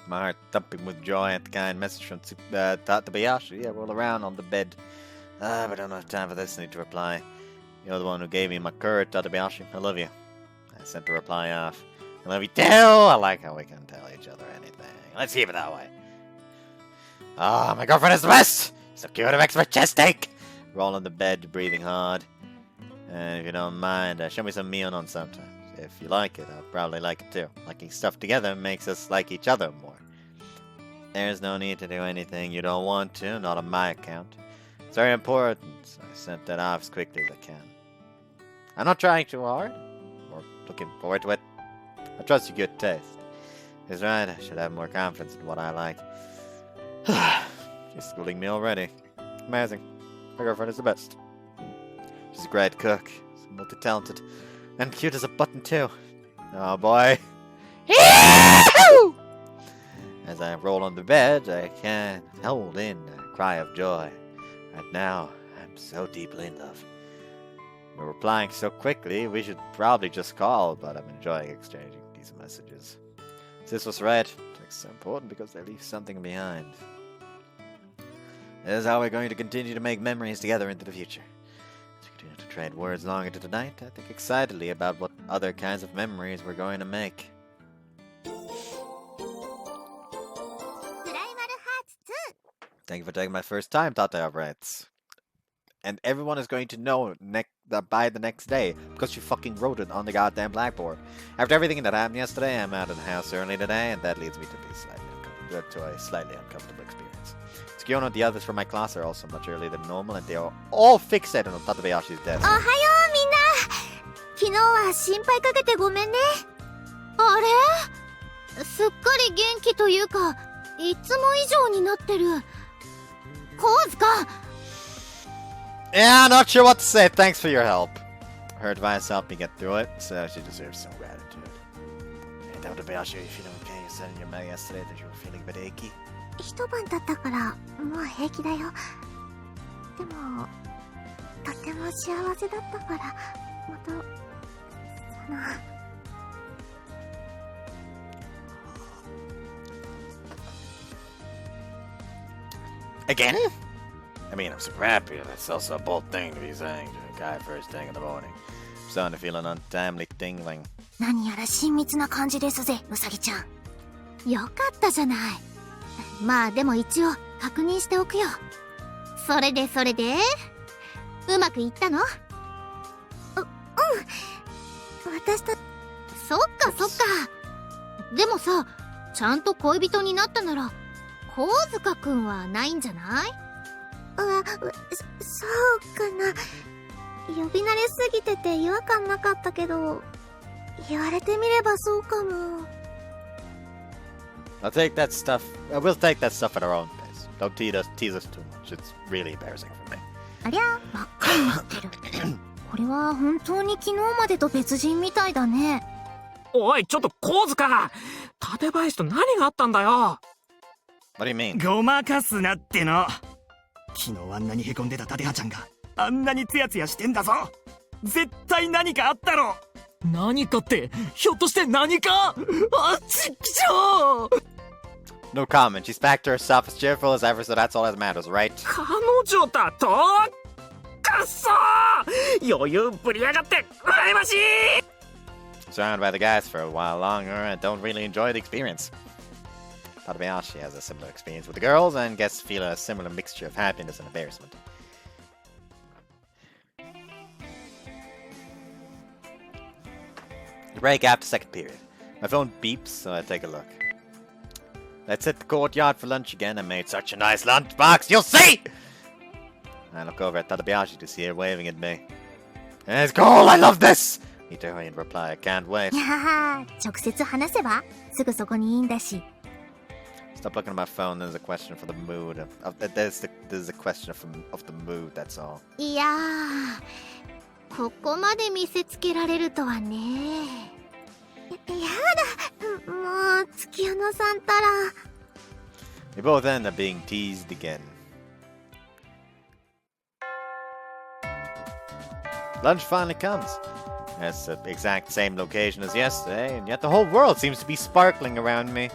My heart thumping with joy at the kind message from Tadabayashi. I roll around on the bed. But I don't have time for this. I need to reply. You're the one who gave me my courage, Tadabayashi. I love you. I sent the reply off. I love you too! I like how we can tell each other anything. Let's keep it that way. Ah, my girlfriend is the best! So cute, it makes my chest ache! Roll on the bed, breathing hard. And if you don't mind, show me some Mionon sometimes. If you like it, I'll probably like it too. Liking stuff together makes us like each other more. There's no need to do anything you don't want to, not on my account. It's very important, so I sent that off as quickly as I can. I'm not trying too hard, or looking forward to it. I trust your good taste. He's right, I should have more confidence in what I like. She's schooling me already. Amazing. My girlfriend is the best. She's a great cook, she's multi-talented, and cute as a button too. Oh boy. As I roll on the bed, I can't hold in a cry of joy. Right now, I'm so deeply in love. We're replying so quickly, we should probably just call, but I'm enjoying exchanging these messages. This was right. Texts are important because they leave something behind. This is how we're going to continue to make memories together into the future. As we continue to trade words long into the night, I think excitedly about what other kinds of memories we're going to make. Thank you for taking my first time, Tateha-Route. And everyone is going to know by the next day, because you fucking wrote it on the goddamn blackboard. After everything that happened yesterday, I'm out of the house early today, and that leads me to a slightly uncomfortable experience. Tsukiyono and the others from my class are also much earlier than normal, and they are all fixated on Tadabayashi's desk. おはようみんな。昨日は心配かけてごめんね。あれ、すっかり元気というか、いつも以上になってる。神塚。 Yeah, not sure what to say. Thanks for your help. Her advice helped me get through it, so she deserves some gratitude. Hey, Tateha-Route, are you feeling okay? You said in your mail yesterday that you were feeling a bit achy. 一晩経ったからもう平気だよ。でもとても幸せだったから、またAgain? I mean, I'm super happy. That's also a bold thing to be saying to a guy first thing in the morning. I'm starting to feel an untimely tingling. 何やら親密な感じですぜ、うさぎちゃん。よかったじゃない。まあでも一応確認しておくよ。それでうまくいったの？私と。そっか。でもさ、ちゃんと恋人になったなら神塚くんはないんじゃない？そうかな。呼び慣れすぎてて違和感なかったけど、言われてみればそうかも。We'll take that stuff at our own pace. Don't tease us too much. It's really embarrassing for me. ありゃ、ばっかり言ってる。これは本当に昨日までと別人みたいだね。おい、ちょっと神塚、館林と何があったんだよ。What do you mean? ごまかすなっての。昨日あんなにへこんでた立葉ちゃんがあんなにツヤツヤしてんだぞ。絶対何かあったろ。何かって、ひょっとして何か。あっちきしょう。 No comment. She's back to herself as cheerful as ever, so that's all that matters, right? 彼女だと？くっそー、余裕ぶりやがって羨ましい。 Surrounded by the guys for a while longer and don't really enjoy the experience. Tateha-Route has a similar experience with the girls and gets to feel a similar mixture of happiness and embarrassment. Break after second period. My phone beeps, so I take a look. Let's hit the courtyard for lunch again. I made such a nice lunchbox, you'll see! I look over at Tateha-Route to see her waving at me. It's cool, I love this! Need to hurry and reply, I can't wait. いやー、直接話せばすぐそこにいいんだし。Stop looking at my phone, there's a question for the mood. There's a question of the mood, that's all. いやー、ここまで見せつけられるとはね。やだ、もう月夜野さんたら。We both end up being teased again. Lunch finally comes. It's the exact same location as yesterday, and yet the whole world seems to be sparkling around me.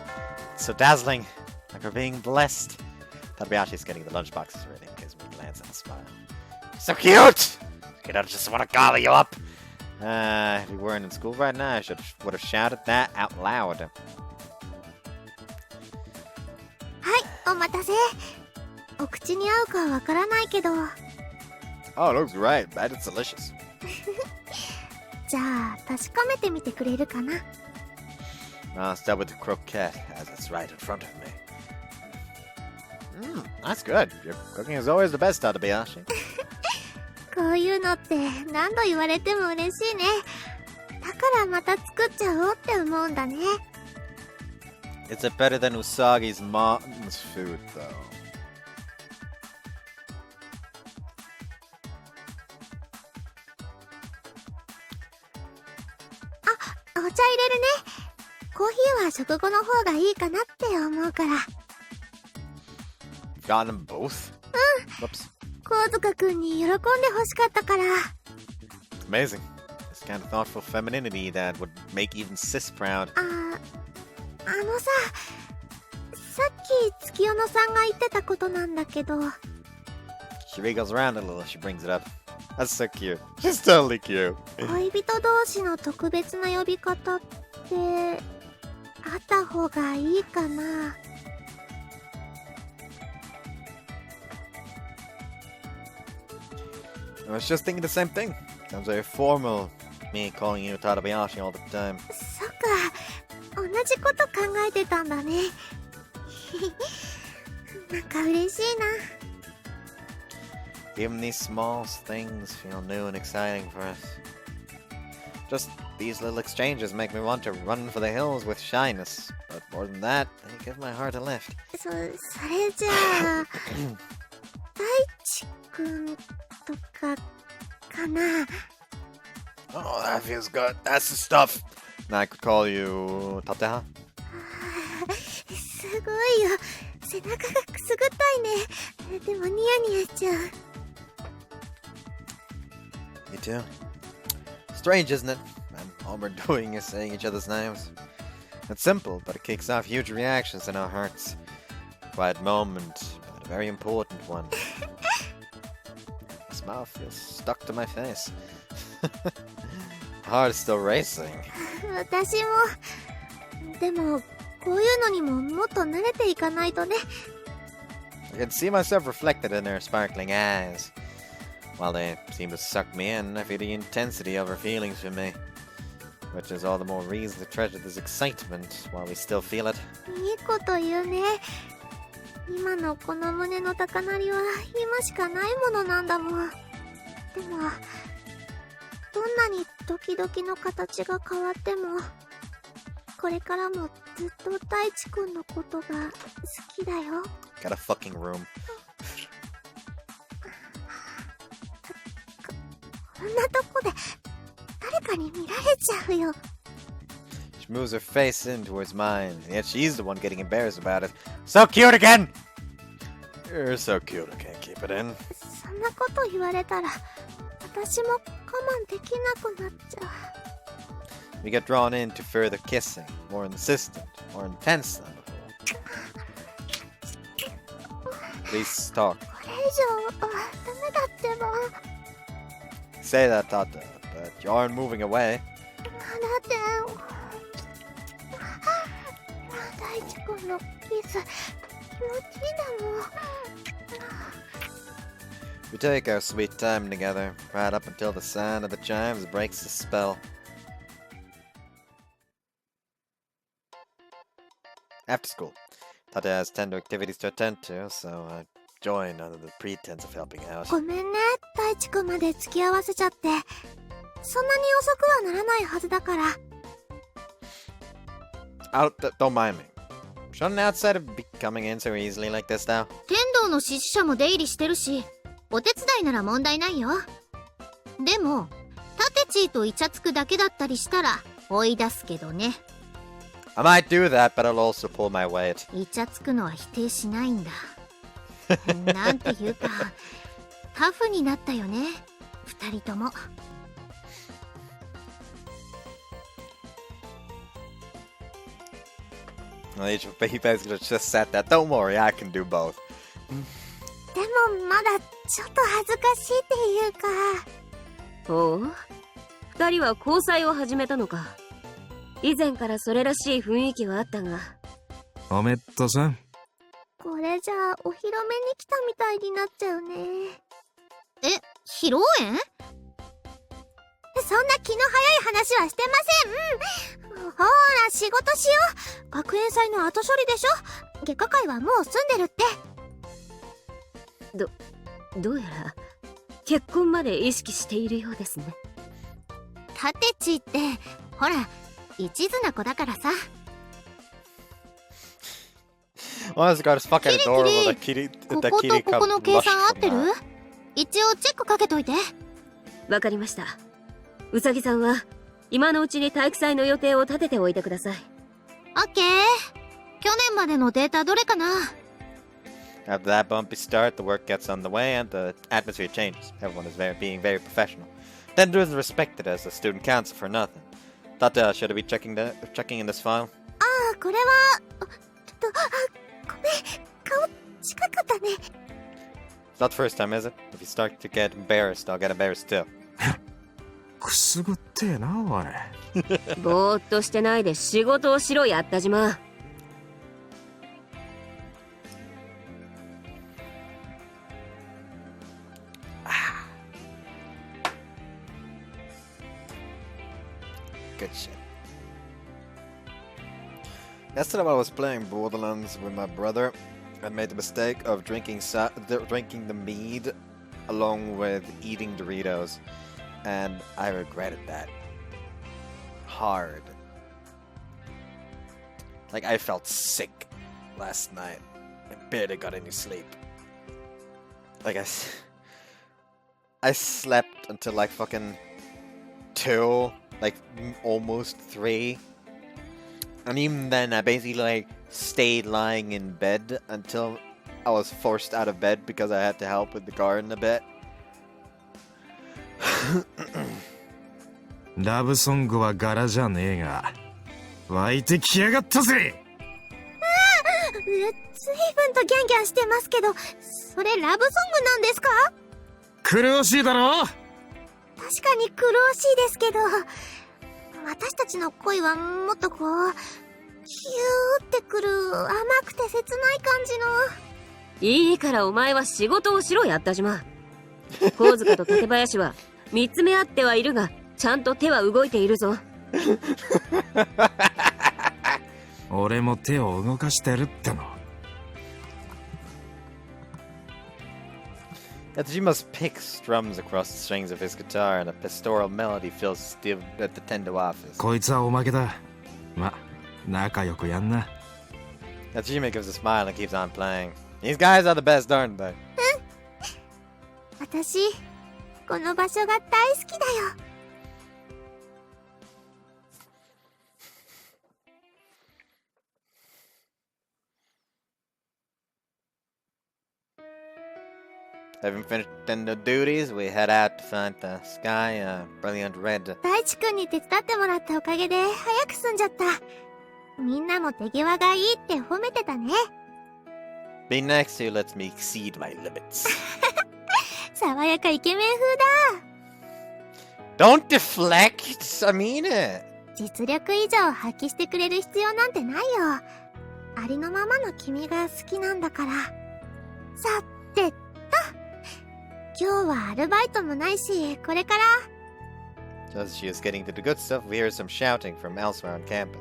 It's so dazzling, like we're being blessed. Tateha-Route is getting the lunchboxes ready in case we glance and smile. So cute! I just want to gobble you up. If we weren't in school right now, I would have shouted that out loud. はい、お待たせ。お口に合うかわからないけど。Oh, it looks right. That is delicious. じゃあ確かめてみてくれるかな。I'll start with the croquette, as it's right in front of me. That's good. Your cooking is always the best, Tateha-Route. こういうのって何度言われても嬉しいね。だからまた作っちゃおうって思うんだね。Is it better than Usagi's mom's food, though? お茶入れるね。コーヒーは食後の方がいいかなって思うから。Got them both? Whoops. 神塚くんに喜んで欲しかったから。Amazing. This kind of thoughtful femininity that would make even sis proud. あのさ、さっき月夜野さんが言ってたことなんだけど。She wriggles around a little as she brings it up. That's so cute. She's totally cute. 恋人同士の特別な呼び方ってあった方がいいかな。I was just thinking the same thing. Sounds very formal. Me calling you Tateha-Route all the time. そっか、同じこと考えてたんだね。なんか嬉しいな。Even these small things feel new and exciting for us. Just these little exchanges make me want to run for the hills with shyness. But more than that, they give my heart a lift. それじゃあ大地くんとかかな。 Oh, that feels good. That's the stuff. Now I could call you Tateha. すごいよ。背中がくすぐったいね。でもニヤニヤしちゃう。 Me too. Strange, isn't it? And all we're doing is saying each other's names. It's simple, but it kicks off huge reactions in our hearts. Quiet moment, but a very important one. The smile feels stuck to my face. Heart is still racing. 私も。でも、こういうのにももっと慣れていかないとね。 I can see myself reflected in her sparkling eyes. While they seem to suck me in, I feel the intensity of her feelings for me. Which is all the more reason to treasure this excitement while we still feel it. いいこと言うね。今のこの胸の高鳴りは今しかないものなんだもん。でも、どんなにドキドキの形が変わっても、これからもずっと大地くんのことが好きだよ。 Got a fucking room. こんなとこで誰かに見られちゃうよ。 She moves her face in towards mine, and yet she's the one getting embarrassed about it. So cute again! You're so cute, I can't keep it in. そんなこと言われたら、私も我慢できなくなっちゃう。 We get drawn into further kissing, more insistent, more intense than before. Please talk. これ以上ダメだってば。 Say that, Tata, but you aren't moving away. だって大地君のキス気持ちいいだもん。 We take our sweet time together, right up until the sound of the chimes breaks the spell. After school, Tata has tender activities to attend to, so I join under the pretense of helping out. ごめんね、大地君まで付き合わせちゃって。そんなに遅くはならないはずだから。Don't mind me. Shouldn't an outsider be coming in so easily like this now? 天道の支持者も出入りしてるし、お手伝いなら問題ないよ。でも、タテチーとイチャつくだけだったりしたら追い出すけどね。I might do that, but I'll also pull my weight. イチャつくのは否定しないんだ。なんていうか、タフになったよね、二人とも。He basically just said that. Don't worry, I can do both. でもまだちょっと恥ずかしいっていうか。おう、二人は交際を始めたのか。以前からそれらしい雰囲気はあったが。おめっとさん。これじゃあお披露目に来たみたいになっちゃうね。え、披露宴？そんな気の早い話はしてません。ほら仕事しよう。学園祭の後処理でしょ。外科会はもう済んでるって。どうやら結婚まで意識しているようですね。タテチってほら一途な子だからさ。Well, this guy's fucking adorable. こことここの計算合ってる？一応チェックかけといて。わかりました。うさぎさんは今のうちに体育祭の予定を立てておいてください。オッケー。去年までのデータどれかな？ After that bumpy start, the work gets on the way and the atmosphere changes. Everyone is being very professional. Tender isn't respected as a student council for nothing. Thought should I be checking in this file? ああ、これはごめん、顔近かったね。 It's not the first time, is it? If you start to get embarrassed, I'll get embarrassed too. くすぐってえな、おい。ぼーっとしてないで仕事をしろ、やったじま。Good shit. Yesterday while I was playing Borderlands with my brother, I made the mistake of drinking the mead along with eating Doritos, and I regretted that. hard. Like, I felt sick last night. I barely got any sleep. Like, I slept until like fucking 2, like almost 3. And even then, I basically like stayed lying in bed until I was forced out of bed because I had to help with the garden a bit. ラブソングは柄じゃねえが、湧いてきやがったぜ。随分とギャンギャンしてますけど、それラブソングなんですか？苦しいだろ？確かに苦しいですけど、私たちの恋はもっとこう、ヒューってくる甘くて切ない感じの。いいからお前は仕事をしろ、やったじま。神塚と館林は見つめ合ってはいるが、ちゃんと手は動いているぞ。俺も手を動かしてるっての。Yatsujima's pick strums across the strings of his guitar and a pastoral melody fills the tender office. こいつはおまけだ。ま、仲良くやんな。Yatsujima gives a smile and keeps on playing. These guys are the best, aren't they? 私、この場所が大好きだよ。Having finished the duties, we head out to find the sky a brilliant red. 大地君に手伝ってもらったおかげで早く済んじゃった。みんなも手際がいいって褒めてたね。Being next to you lets me exceed my limits. 爽やかイケメン風だ。 Don't deflect! I mean it! 実力以上発揮してくれる必要なんてないよ。ありのままの君が好きなんだから。さてと、今日はアルバイトもないし、これから。Just as she is getting to the good stuff, we hear some shouting from elsewhere on campus.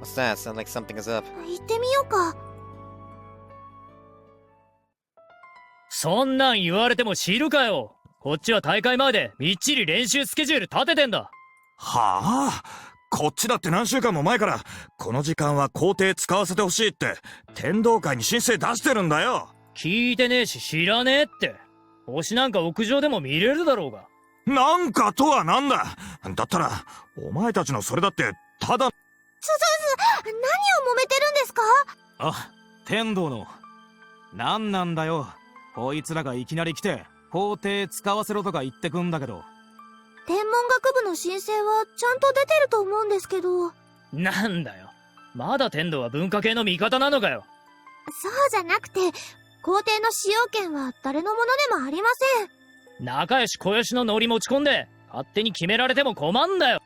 What's that? Sound like something is up. 行ってみようか。そんなん言われても知るかよ。こっちは大会前でみっちり練習スケジュール立ててんだ。はあ、こっちだって何週間も前からこの時間は校庭使わせてほしいって天道会に申請出してるんだよ。聞いてねえし知らねえって。星なんか屋上でも見れるだろうが。なんかとはなんだ。だったらお前たちのそれだってただ。何を揉めてるんですか？あ、天道の。なんなんだよ。こいつらがいきなり来て校庭使わせろとか言ってくんだけど。天文学部の申請はちゃんと出てると思うんですけど。なんだよ。まだ天道は文化系の味方なのかよ。そうじゃなくて、校庭の使用権は誰のものでもありません。仲良し小良しのノリ持ち込んで勝手に決められても困んだよ。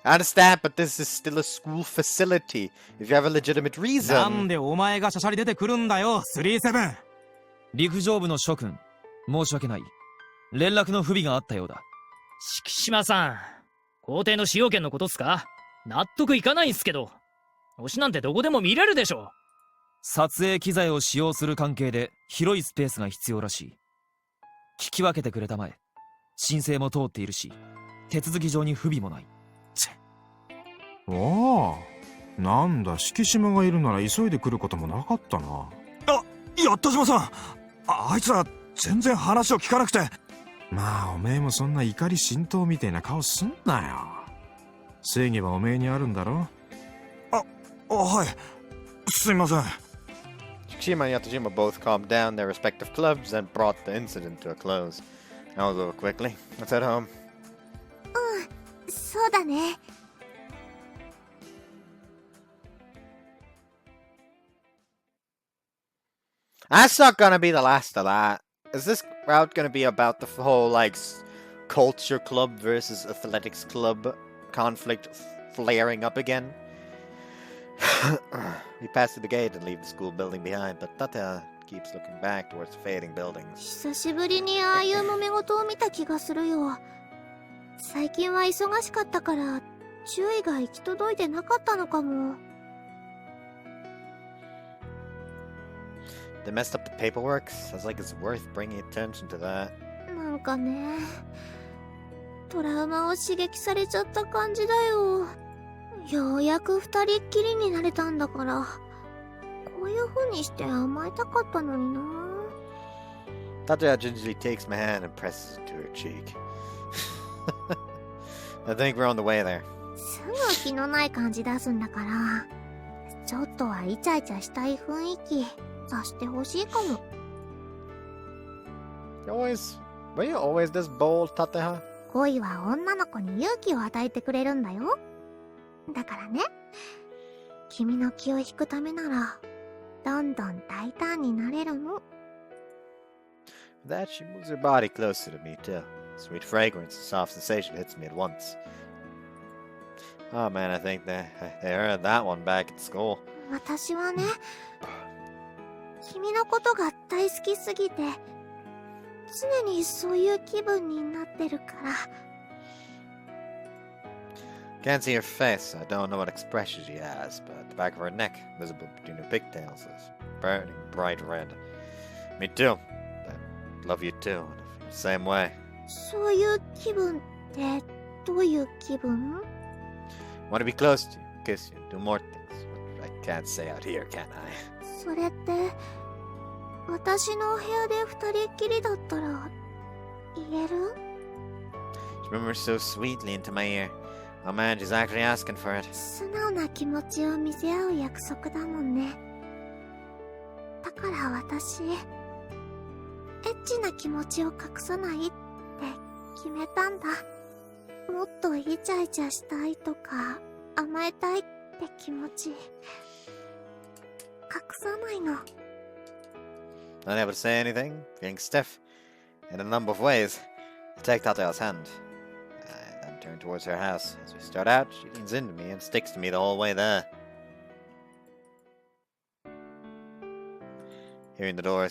I understand, but this is still a school facility. If you have a legitimate reason. なんでお前がしゃしゃり出てくるんだよ、37。陸上部の諸君、申し訳ない。連絡の不備があったようだ。敷島さん、校庭の使用権のことっすか？納得いかないんすけど。星なんてどこでも見れるでしょ。撮影機材を使用する関係で広いスペースが必要らしい。聞き分けてくれたまえ。申請も通っているし、手続き上に不備もない。おお、なんだ、敷島がいるなら急いで来ることもなかったな。あ、やった島さん。あいつら全然話を聞かなくて。まあおめえもそんな怒り心頭みたいな顔すんなよ。正義はおめえにあるんだろ。はい、すいません。Shima and Yatojima both calmed down their respective clubs and brought the incident to a close. That was over quickly. Let's head home. そうだね。That's not gonna be the last of that. Is this route gonna be about the whole, like, culture club versus athletics club conflict flaring up again? We pass through the gate and leave the school building behind, but Tateha keeps looking back towards the fading buildings. 久しぶりにああいう揉め事を見た気がするよ。最近は忙しかったから注意が行き届いてなかったのかも。They messed up the paperwork. Sounds like it's worth bringing attention to that. なんかね、トラウマを刺激されちゃった感じだよ。ようやく二人っきりになれたんだから、こういう風にして甘えたかったのにな。Tateha gingerly takes my hand and presses it to her cheek. I think we're on the way there. すぐ気のない感じ出すんだから、ちょっとはイチャイチャしたい雰囲気さしてほしいかも。Were you always this bold, Tateha? 恋は女の子に勇気を与えてくれるんだよ。だからね、君の気を引くためなら、どんどん大胆になれるの。That she moves her body closer to me too. Sweet fragrance and soft sensation hits me at once. Oh man, I think they heard that one back at school. 私はね、君のことが大好きすぎて、常にそういう気分になってるから。Can't see her face. I don't know what expression she has, but the back of her neck, visible between her pigtails, is burning bright red. Me too. I love you too. Same way. そういう気分ってどういう気分？ Want to be close to you, kiss you, do more things. Which I can't say out here, can I? それって、私のお部屋で二人っきりだったら言える？ She murmurs so sweetly into my ear. Oh man, she's actually asking for it. 素直な気持ちを見せ合う約束だもんね。だから私、エッチな気持ちを隠さないって決めたんだ。もっとイチャイチャしたいとか甘えたいって気持ち隠さないの。 Unable to say anything, feeling stiff in a number of ways. I take Tateha's hand. I then turn towards her house. As we start out, she leans into me and sticks to me the whole way there. Hearing the door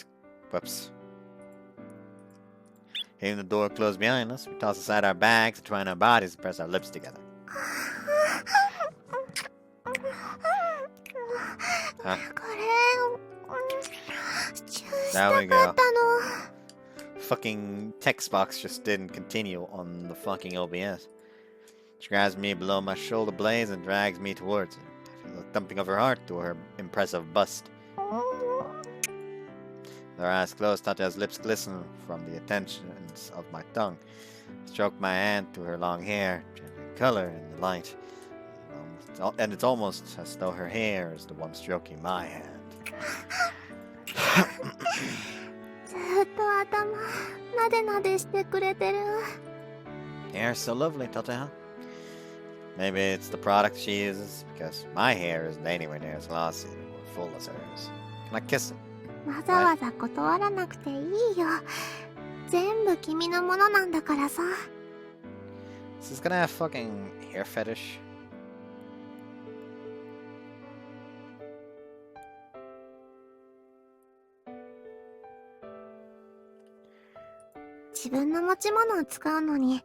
close behind us, we toss aside our bags, twine our bodies, and press our lips together. Huh? There we go. Fucking text box just didn't continue on the fucking OBS. She grabs me below my shoulder blades and drags me towards her. I feel the thumping of her heart to her impressive bust. With her eyes closed, Tateha's lips glisten from the attentions of my tongue. I stroke my hand through her long hair, changing color in the light. And it's almost as though her hair is the one stroking my hand. ずっと頭なでなでしてくれてる。 Hair's so lovely, Tateha. Maybe it's the product she uses, because my hair isn't anywhere near as glossy or full as hers. Can I kiss it? わざわざ断らなくていいよ。全部君のものなんだからさ。Is this gonna have fucking hair fetish? 自分の持ち物を使うのに、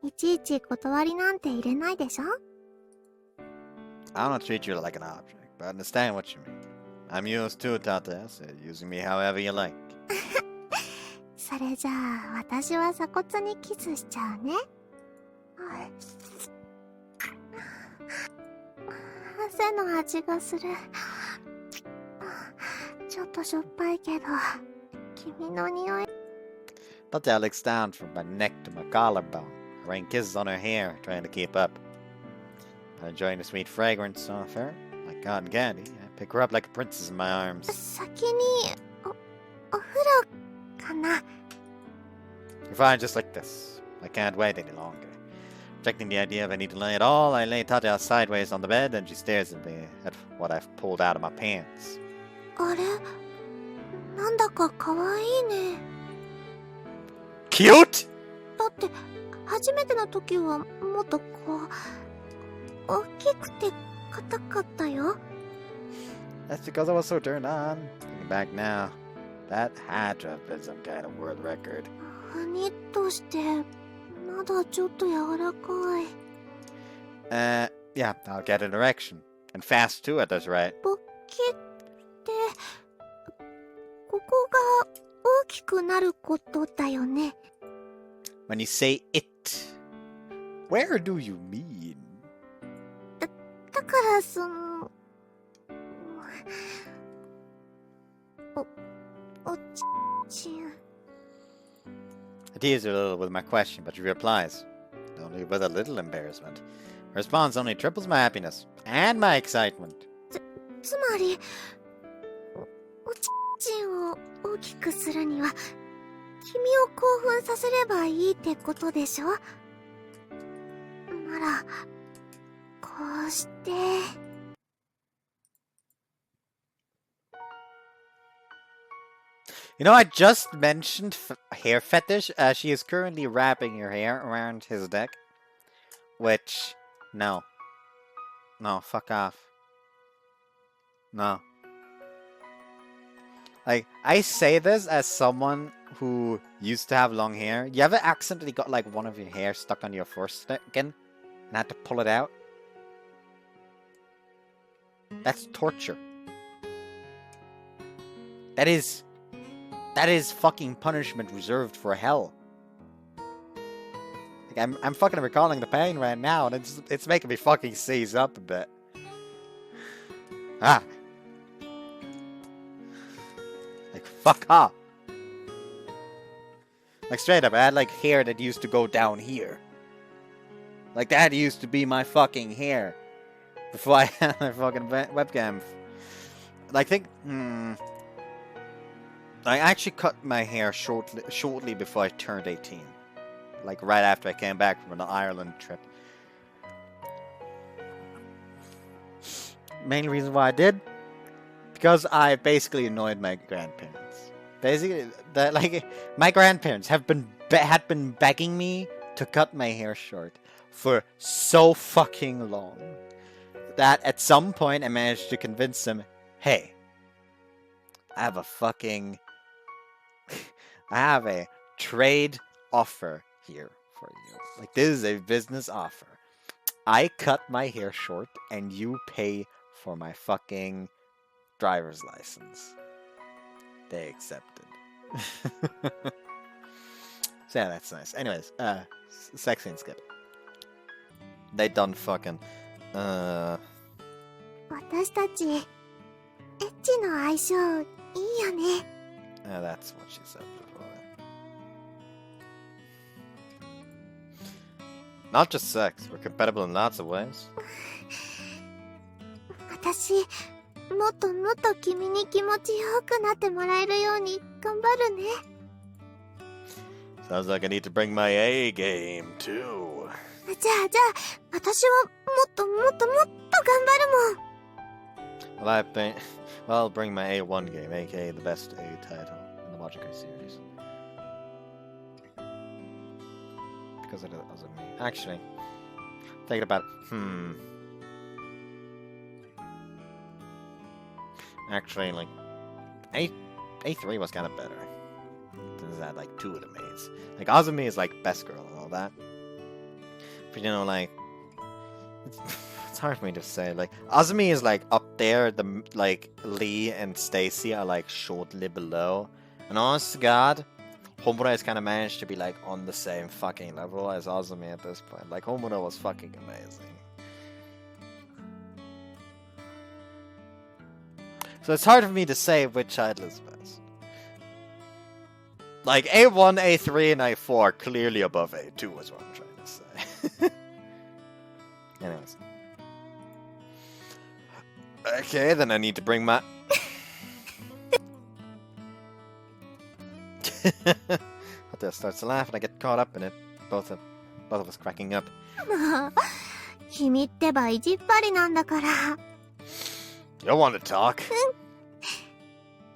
いちいち断りなんて入れないでしょ？ I don't treat you like an object, but I understand what you mean. I'm yours too, Tateha, so using me however you like. それじゃあ、私は鎖骨にキスしちゃうね。汗の味がする。ちょっとしょっぱいけど、君の匂い。Tateha licks down from my neck to my collarbone, rain kisses on her hair, trying to keep up. I'm enjoying the sweet fragrance of her, like cotton candy. I pick her up like a princess in my arms. 先に、お風呂かな。 You're fine just like this. I can't wait any longer. Rejecting the idea of any delay at all, I lay Tateha sideways on the bed and she stares at me at what I've pulled out of my pants. あれ？なんだか可愛いね。Cute? だって、初めての時はもっとこう、大きくて硬かったよ。 That's because I was so turned on. Thinking back now, that had to have been some kind of world record. ふにっとして、まだちょっと柔らかい。Yeah, I'll get an erection. And fast too at this rate. 勃起って、ここが大きくなることだよね。When you say it, where do you mean? 多だからそのおちん I teased her a little with my question, but she replies, only with a little embarrassment. Her response only triples my happiness and my excitement. つまりおちんを大きくするには君を興奮させればいいってことでしょ。ならこうして You know, I just mentioned hair fetish. She is currently wrapping her hair around his neck. Which, no. No, fuck off. No. Like, I say this as someone who used to have long hair. You ever accidentally got, like, one of your hair stuck on your foreskin and had to pull it out? That's torture. That is fucking punishment reserved for hell. Like, I'm fucking recalling the pain right now, and it's making me fucking seize up a bit. Ah. Like, fuck off. Like, straight up, I had, like, hair that used to go down here. Like, that used to be my fucking hair. Before I had my fucking webcam. Like, I actually cut my hair shortly before I turned 18. Like, right after I came back from an Ireland trip. Main reason why I did? Because I basically annoyed my grandparents. Basically, my grandparents had been begging me to cut my hair short for so fucking long that at some point I managed to convince them, hey, I have a trade offer here for you. Like, this is a business offer. I cut my hair short and you pay for my fucking driver's license. They accepted. So yeah, that's nice. Anyways, sex scene's good. They done fucking, 私たちエッチの相性いいよね。 that's what she said before. Not just sex, we're compatible in lots of ways. 私もっともっと君に気持ちよくなってもらえるように頑張るね。 Sounds like I need to bring my A game too. じゃあ私はもっともっともっと頑張るもん。 Well, I'll bring my A1 game, aka the best A title in the Logica series. Because it wasn't me. Actually, thinking about it, Actually, like, A3 was kind of better. Since it had, like, two of the maids. Like, Azumi is, like, best girl and all that. But, you know, like, it's hard for me to say. Like, Azumi is, like, up there. The, like, Lee and Stacy are, like, shortly below. And honest to God, Homura has kind of managed to be, like, on the same fucking level as Azumi at this point. Like, Homura was fucking amazing. So it's hard for me to say which title is best. Like, A1, A3, and A4 are clearly above A2 is what I'm trying to say. Anyways. Okay, then I need to bring my... Tateha starts to laugh and I get caught up in it. Both of us cracking up. もう君ってば意地っ張りなんだから。 You want to talk?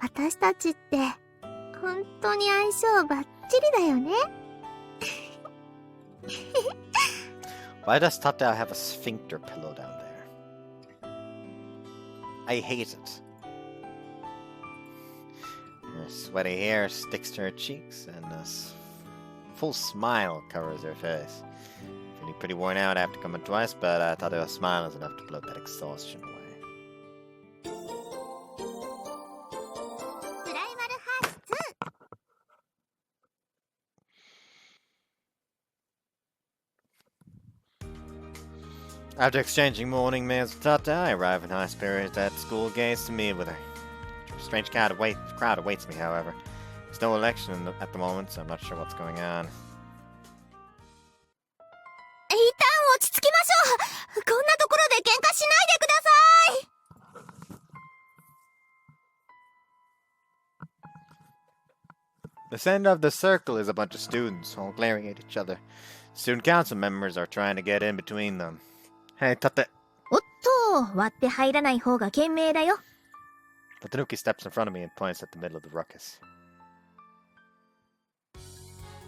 私たちって本当に相性バッチリだよね。 Why does Tateha have a sphincter pillow down there? I hate it. Her sweaty hair sticks to her cheeks, and a full smile covers her face. Feeling pretty worn out after coming twice, but Tateha's smile is enough to blow that exhaustion away. プライマルハーツ2。 2 After exchanging morning mails with Tata, I arrive in high spirits at school gates to meet with her. A strange crowd awaits me, however. There's no election at the moment, so I'm not sure what's going on. 一旦落ち着きましょう。こんなところで喧嘩しないでください。The center of the circle is a bunch of students, all glaring at each other. Student council members are trying to get in between them. Hey, Tate. おっと、割って入らない方が賢明だよ。Tanuki steps in front of me and points at the middle of the ruckus.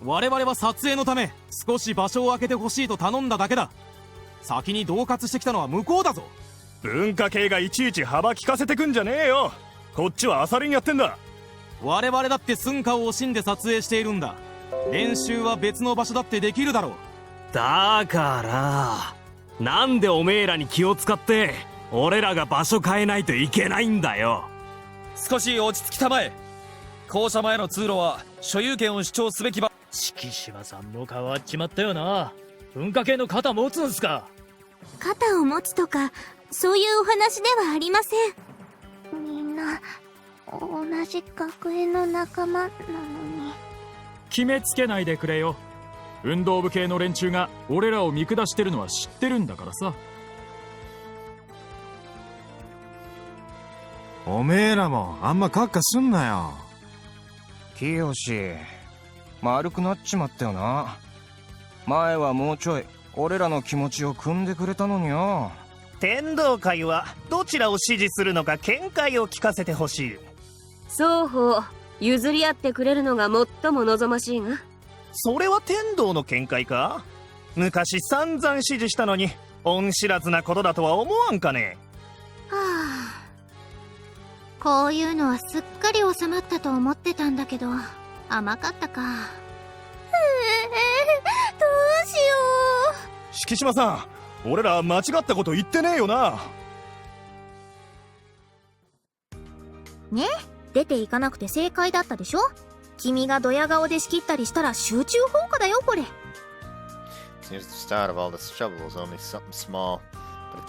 我々は撮影のため少し場所を空けてほしいと頼んだだけだ。先に恫喝してきたのは向こうだぞ。文化系がいちいち幅利かせてくんじゃねえよ。こっちはアサリンやってんだ。我々だって寸暇を惜しんで撮影しているんだ。練習は別の場所だってできるだろう。だからなんでおめえらに気を使って俺らが場所変えないといけないんだよ。少し落ち着きたまえ。校舎前の通路は所有権を主張すべき場。敷島さんも変わっちまったよな。文化系の肩持つんすか。肩を持つとかそういうお話ではありません。みんな同じ学園の仲間なのに。決めつけないでくれよ。運動部系の連中が俺らを見下してるのは知ってるんだからさ。おめえらもあんまカッカすんなよ。清丸くなっちまったよな。前はもうちょい俺らの気持ちを汲んでくれたのによ。天道会はどちらを支持するのか見解を聞かせてほしい。双方譲り合ってくれるのが最も望ましいが。それは天道の見解か。昔散々支持したのに恩知らずなことだとは思わんかね。はあ、こういうのはすっかり収まったと思ってたんだけど甘かったか。どうしよう。敷島さん、俺ら間違ったこと言ってねえよな。ね、出ていかなくて正解だったでしょ。君がドヤ顔で仕切ったりしたら集中放火だよこれ。 Seems the start of all this trouble was only something small, but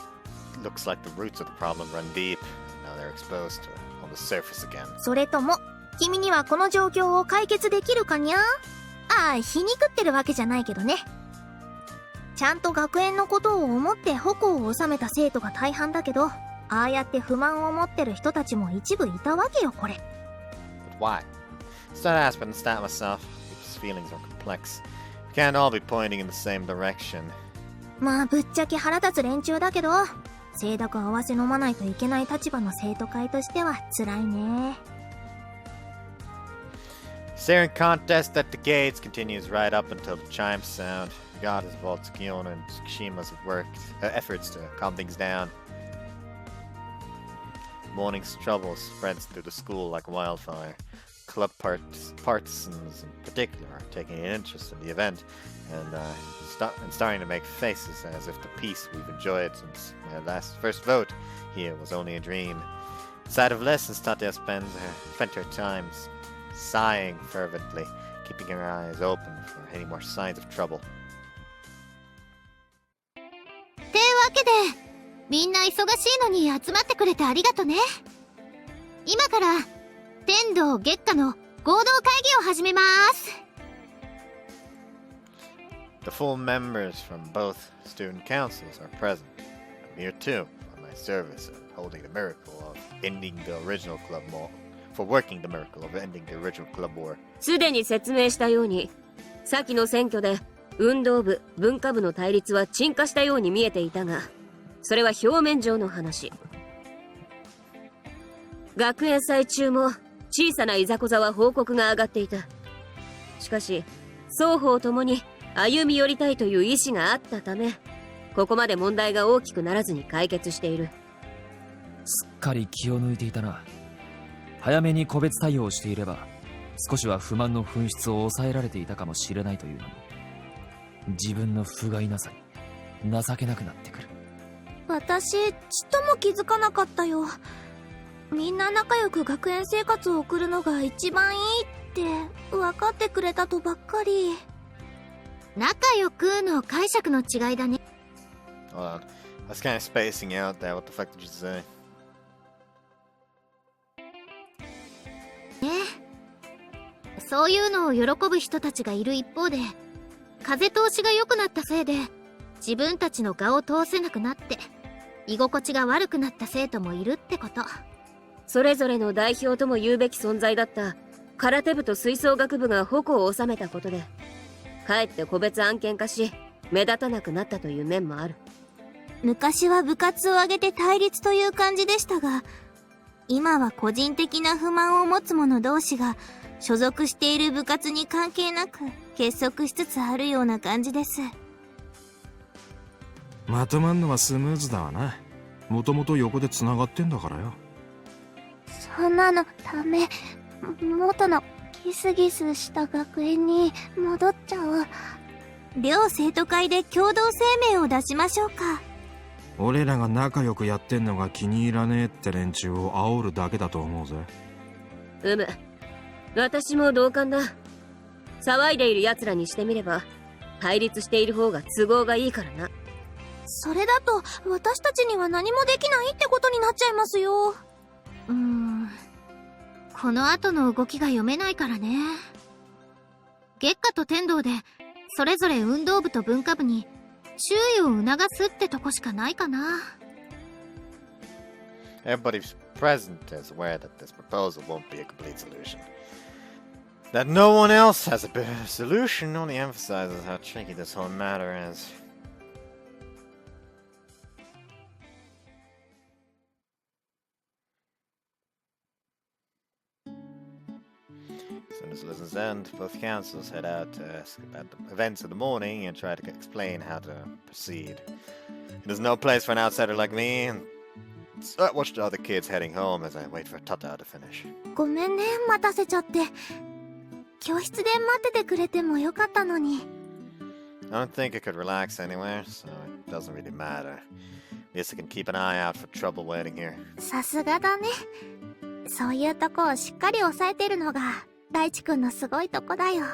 it looks like the roots of the problem run deep. Now they're exposed to on the surface again. それとも君にはこの状況を解決できるかにゃ。ああ、皮肉ってるわけじゃないけどね。ちゃんと学園のことを思って矛を収めた生徒が大半だけど、ああやって不満を持ってる人たちも一部いたわけよこれ。 But why? Start asking and start myself. People's feelings are complex. We can't all be pointing in the same direction. まあぶっちゃけ腹立つ連中だけど、清濁合わせ飲まないといけない立場の生徒会としては辛いね。Staring contest at the gates continues right up until the chimes sound, regardless of all Tsukiona and Tsushima's efforts to calm things down. Morning's trouble spreads through the school like wildfire. Club partisans in particular are taking an interest in the event and starting to make faces as if the peace we've enjoyed since my first vote here was only a dream. Inside of lessons, Tateha spent her times sighing fervently, keeping her eyes open for any more signs of trouble. ってわけで、みんな忙しいのに集まってくれてありがとね。今から天道月下の合同会議を始めます。The full members from both student councils are present. I'm here too, on my service of holding the miracle of ending the original club war. For working the miracle of ending the original club war. すでに説明したように、先の選挙で運動部、文化部の対立は鎮火したように見えていたが、それは表面上の話。学園祭中も小さないざこざは報告が上がっていた。しかし、双方ともに歩み寄りたいという意思があったため、ここまで問題が大きくならずに解決している。すっかり気を抜いていたな。早めに個別対応していれば少しは不満の噴出を抑えられていたかもしれないというのに、自分の不甲斐なさに情けなくなってくる。私ちっとも気づかなかったよ。みんな仲良く学園生活を送るのが一番いいって分かってくれたとばっかり。仲良くの解釈の違いだね。Hold on. was kind of spacing out there. What the fuck did you say? ね、そういうのを喜ぶ人たちがいる一方で、風通しが良くなったせいで自分たちの我を通せなくなって居心地が悪くなった生徒もいるってこと。それぞれの代表とも言うべき存在だった空手部と吹奏楽部が矛を収めたことで、かえって個別案件化し目立たなくなったという面もある。昔は部活を挙げて対立という感じでしたが、今は個人的な不満を持つ者同士が所属している部活に関係なく結束しつつあるような感じです。まとまんのはスムーズだわな。もともと横で繋がってんだからよ。そんなのダメ。元のギスギスした学園に戻っちゃおう。両生徒会で共同声明を出しましょうか。俺らが仲良くやってんのが気に入らねえって連中を煽るだけだと思うぜ。私も同感だ。騒いでいる奴らにしてみれば対立している方が都合がいいからな。それだと私たちには何もできないってことになっちゃいますよ。この後の動きが読めないからね。月下と天道でそれぞれ運動部と文化部に注意を促すってとこしかないかな。Everybody present is aware that this proposal won't be a complete solution. That no one else has a better solution only emphasizes how tricky this whole matter is. As soon as lessons end, both councils head out to ask about the events of the morning and try to explain how to proceed. There's no place for an outsider like me, and so I watch the other kids heading home as I wait for Tateha to finish. ごめんね、待たせちゃって。教室で待っててくれてもよかったのに。I don't think I could relax anywhere, so it doesn't really matter. At least I can keep an eye out for trouble waiting here. さすがだね。そういうとこをしっかり抑えてるのが大地くんのすごいとこだよ。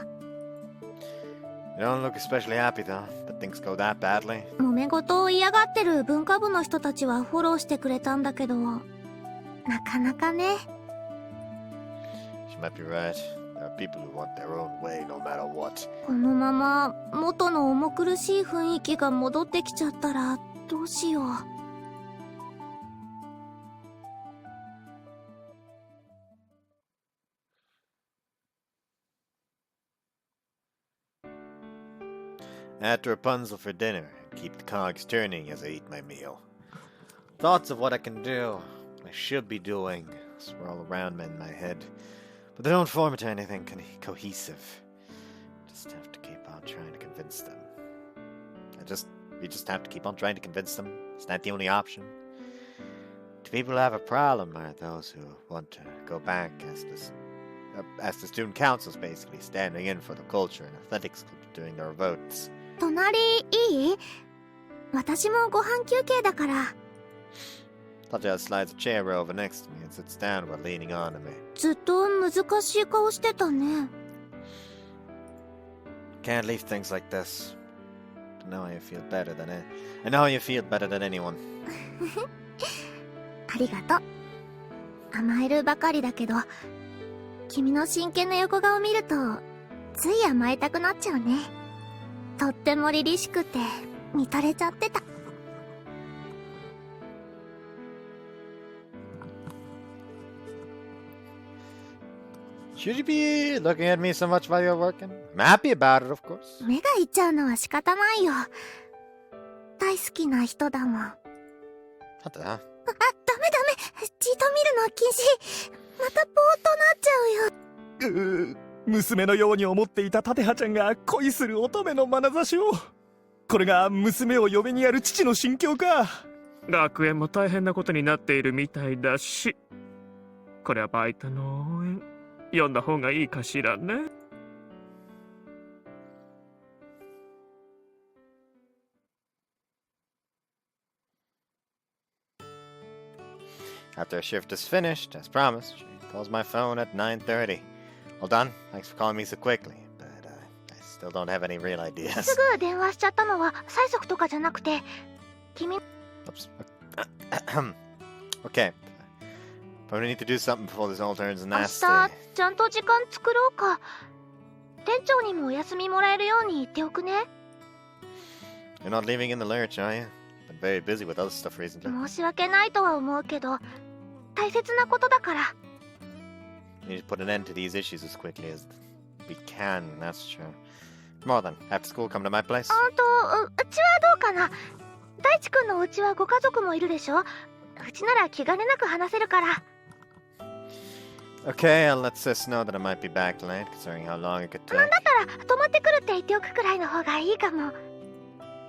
You don't look especially happy though, that things go that badly. 揉め事を嫌がってる文化部の人たちはフォローしてくれたんだけど、なかなかね。She might be right. There are people who want their own way no matter what. このまま元の重苦しい雰囲気が戻ってきちゃったらどうしよう。After Rapunzel for dinner, and keep the cogs turning as I eat my meal. Thoughts of what I can do, what I should be doing, swirl around in my head, but they don't form into anything cohesive. Just have to keep on trying to convince them. We just have to keep on trying to convince them. Is that the only option? Do people have a problem, or those who want to go back as the student councils basically standing in for the culture and athletics club doing their votes? 隣いい？私もご飯休憩だから。Tateha slides a chair over next to me and sits down while leaning on to me. ずっと難しい顔してたね。Can't leave things like this. I know you feel better than anyone. ありがとう。甘えるばかりだけど、君の真剣な横顔見るとつい甘えたくなっちゃうね。とっても凛々しくて見とれちゃってた。Should you be looking at me so much while you're working? I'm happy about it, of course. 目がいっちゃうのは仕方ないよ。大好きな人だもん。Tateha? ダメ。じっと見るの禁止。またぼーっとなっちゃうよ。娘のように思っていたタテハちゃんが恋する乙女の眼差しを。これが娘を嫁にやる父の心境か。学園も大変なことになっているみたいだし、これはバイトの応援読んだ方がいいかしらね。After her shift is finished, as promised, she calls my phone at 9:30. Well done. Thanks for calling me so quickly, but I still don't have any real ideas. すぐ電話しちゃったのは催促とかじゃなくて、君 Oops. Okay. But we need to do something before this all turns 明 nasty. 日ちゃんと時間作ろうか。店長にもお休みもらえるように言っておくね。 You're not leaving in the lurch, are you? Been very busy with other stuff recently. 申し訳ないとは思うけど、大切なことだから。 We need to put an end to these issues as quickly as we can, that's true. Come on then, after school come to my place. うちはどうかな。大地君のうちはご家族もいるでしょ。うちなら気兼ねなく話せるから。 Okay, I'll let Sis know that I might be back late, considering how long it could なん take. だったら泊まってくるって言っておくくらいの方がいいかも。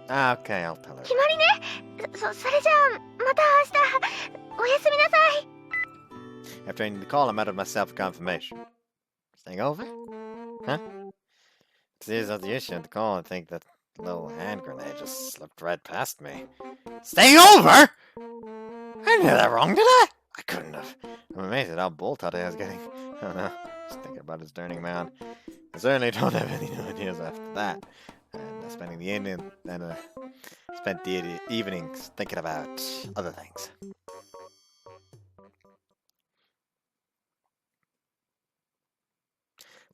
Ah, okay, I'll tell her. 決まりね。それじゃあまた明日おやすみなさい。 After ending the call, I'm out of my self-confirmation. Staying over? Huh? Seems not the issue at the call. I think that little hand grenade just slipped right past me. Staying over? I did that wrong, did I? I couldn't have. I'm amazed at how bold Tateha is getting. I don't know. Just thinking about his turning man. I certainly don't have any new ideas after that. And spent the evenings thinking about other things.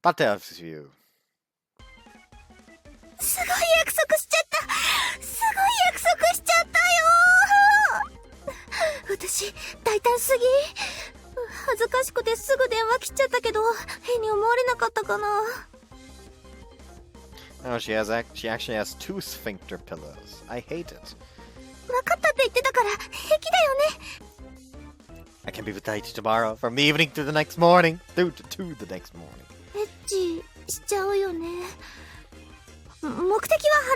But there's you. すごい約束しちゃった。すごい約束しちゃったよ。私大胆すぎ。恥ずかしくてすぐ電話切っちゃったけど、変に思われなかったかな。 Oh, she actually has 2 sphincter pillows. I hate it. 分かったって言ってたから平気だよね。 I can be with Daichi tomorrow, from the evening to the next morning. To the next morning. エッチしちゃうよね。目的は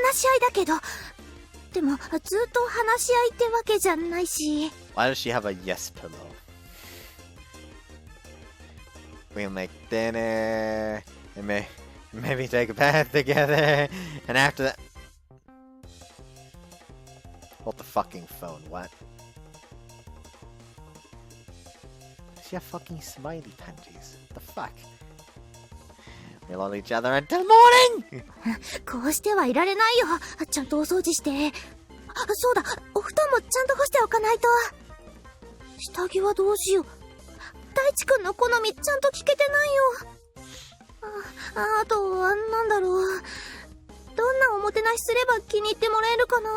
話し合いだけど、でもずっと話し合いってわけじゃないし。 Why does she have a yes pillow? We'll make dinner, and maybe take a bath together, and after that... Hold the fucking phone, what? She have fucking smiley panties. What the fuck? We'll hold each other until morning! こうしてはいられないよ。ちゃんとお掃除して。そうだ、お布団もちゃんと干しておかないと。下着はどうしよう。大地くんの好みちゃんと聞けてないよ。あとはなんだろう。どんなおもてなしすれば気に入ってもらえるかな。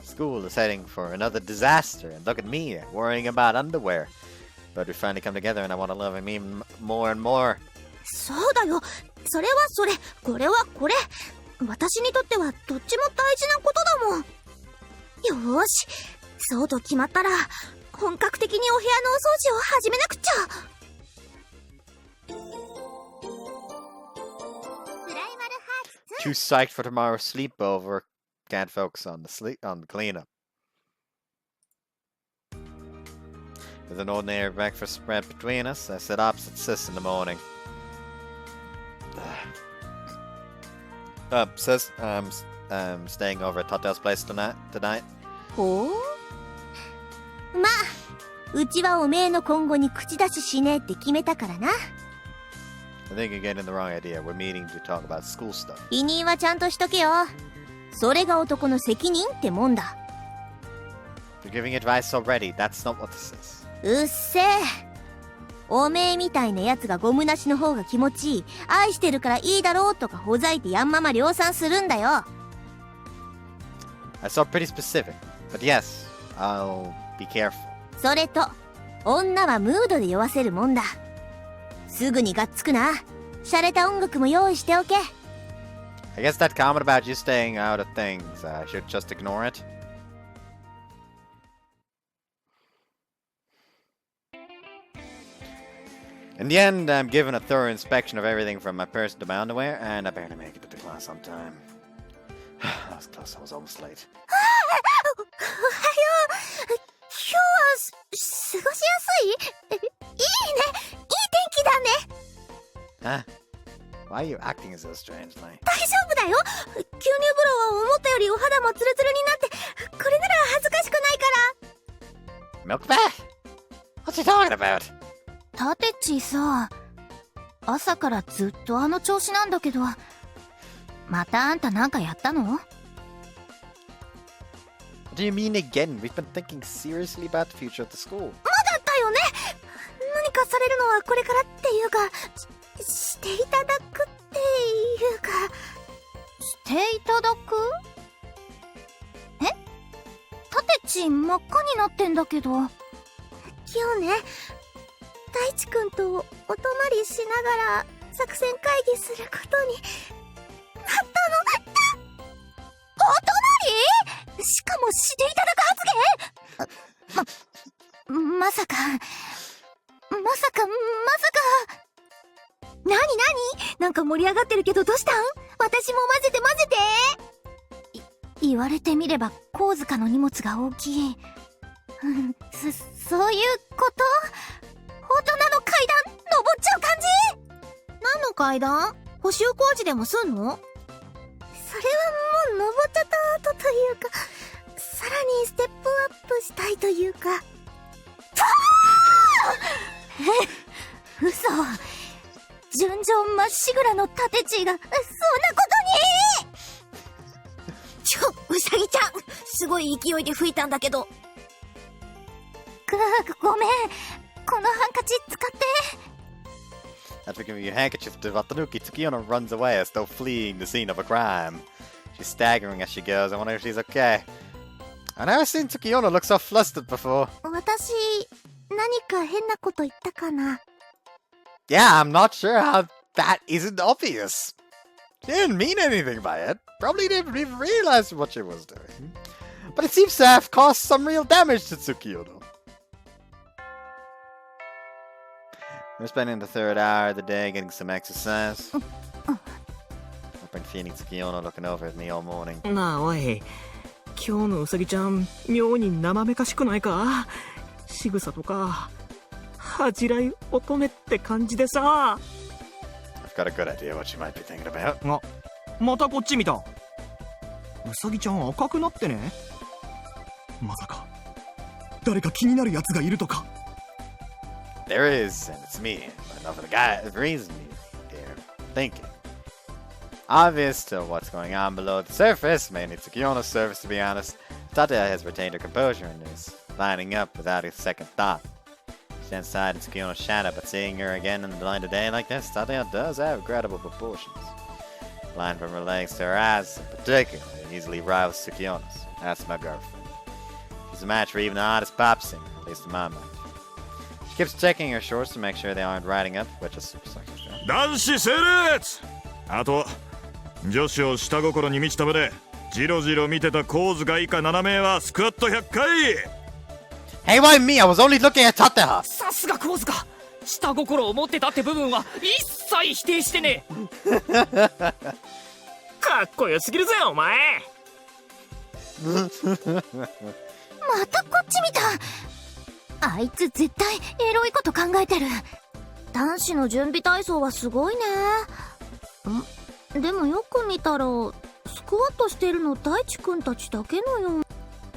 School is heading for another disaster, and look at me, worrying about underwear. But we finally come together and I want to love him even more and more. そうだよ。それはそれ、これはこれ。私にとってはどっちも大事なことだもん。よーし、そうと決まったら本格的にお部屋のお掃除を始めなくちゃ。 Too psyched for tomorrow's sleepover. Can't focus on the cleanup. With an ordinary breakfast spread between us, I sit opposite Sis in the morning. Sis, staying over at Tateha's place tonight. ほう。まあ、うちはおめえの今後に口出ししねえって決めたからな。 I think you're getting the wrong idea. We're meeting to talk about school stuff. 否認はちゃんとしとけよ。それが男の責任ってもんだ。 You're giving advice already. That's not what this is. うっせえ。おめえみたいなやつがゴムなしの方が気持ちいい。愛してるからいいだろうとかほざいてやんまま量産するんだよ。 I saw pretty specific. But yes, I'll be careful. それと、女はムードで酔わせるもんだ。すぐにがっつくな。洒落た音楽も用意しておけ。 I guess that comment about you staying out of things, I should just ignore it. In the end, I'm given a thorough inspection of everything from my person to my underwear, and I barely make it to the class on time. That was close, I was almost late. おはよう。今日は過ごしやすい？いいね。いい天気だね。 Huh? Why are you acting as so strangely? 大丈夫だよ。吸入風呂は思ったよりお肌もツルツルになって、これなら恥ずかしくないから。 Milk bath? What's he talking about? タテチさ、朝からずっとあの調子なんだけど、またあんたなんかやったの？ What do you mean again? We've been thinking seriously about the future of the school. まだだよね。何かされるのはこれからっていうか、していただくっていうか。していただく？え？タテチ真っ赤になってんだけど。今日ね、大地くんとお泊まりしながら作戦会議することになったの。お泊まり？しかもしていただく発言？まさか。なになんか盛り上がってるけどどうしたん？私も混ぜて言われてみれば神塚の荷物が大きい。そういうこと？大人の階段登っちゃう感じ？何の階段？補修工事でもすんの？それはもう登っちゃった後というか、さらにステップアップしたいというか。嘘。純情まっしぐらのタテチがそんなことに。うさぎちゃん、すごい勢いで吹いたんだけど。ごめん。このハンカチ使って。After giving you a handkerchief to Watanuki, Tsukiyono runs away as though fleeing the scene of a crime. She's staggering as she goes. I wonder if she's okay. I've never seen Tsukiyono look so flustered before. 私、何か変なこと言ったかな？ Yeah, I'm not sure how that isn't obvious. She didn't mean anything by it. Probably didn't even realize what she was doing. But it seems to have caused some real damage to Tsukiyono. We're spending the third hour of the day getting some exercise. I've been feeling Tsukiyono looking over at me all morning. なあおい、今日のうさぎちゃん妙に生めかしくないか？仕草とか恥じらい乙女って感じでさ。 I've got a good idea what you might be thinking about. またこっち見た。うさぎちゃん赤くなってね。まさか誰か気になるやつがいるとか。 There is, and it's me. But enough of the guy, the reason you're thinking. Obvious to what's going on below the surface, mainly Tsukiono's surface to be honest. Tateha has retained her composure and is lining up without a second thought. She stands aside in Tsukiono's shadow, but seeing her again in the light of day like this, Tateha does have incredible proportions. The line from her legs to her eyes, in particular, easily rivals Tsukiono's. That's my girlfriend. She's a match for even the hottest pop singer, at least in my mind. She keeps checking her shorts to make sure they aren't riding up, which is super sexy. 男子整列。あと女子を下心に満ちた目でじろじろ見てた神塚以下7名はスクワット100回。 Hey, why me? I was only looking at Tateha. さすが神塚。下心を持ってたって部分は一切否定してねえ。かっこよすぎるぜお前。またこっち見た。あいつ絶対エロいこと考えてる。男子の準備体操はすごいね。でもよく見たらスクワットしてるの大地くんたちだけのよ。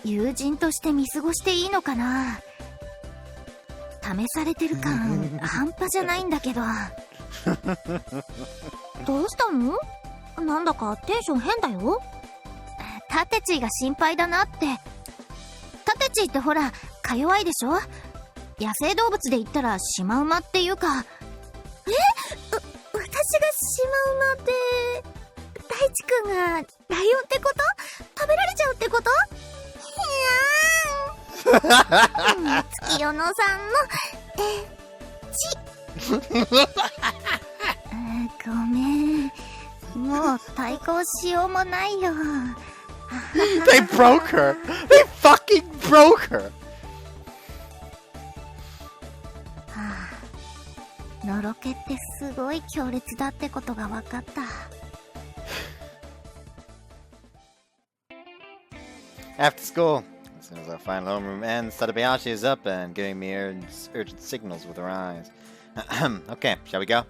友人として見過ごしていいのかな。試されてる感半端じゃないんだけど。どうしたの？なんだかテンション変だよ。タテチが心配だなって。タテチってほらか弱いでしょ。野生動物で言ったらシマウマっていうか。私がシマウマって大地くんがライオンってこと？食べられちゃうってこと？月夜野さんのごめん。もう対抗しようもないよ。They broke her. They fucking broke her. のろけってすごい強烈だってことが分かった。After school, as soon as our final homeroom ends, Tadabayashi is up and giving me urgent signals with her eyes. Okay, shall we go?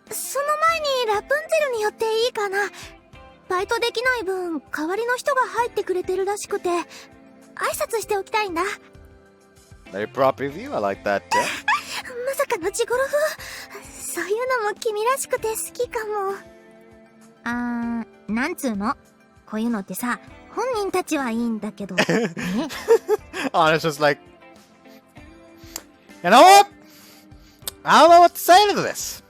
その前にラプンツェルに寄っていいかな。バイトできない分代わりの人が入ってくれてるらしくて挨拶しておきたいんだ。Very proper of you. I like that too. まさかのジゴロ風。そういうのも君らしくて好きかも。なんつうの、こういうのってさ、本人たちはいいんだけどね。Oh, it's just like, you know what? I don't know what to say to this.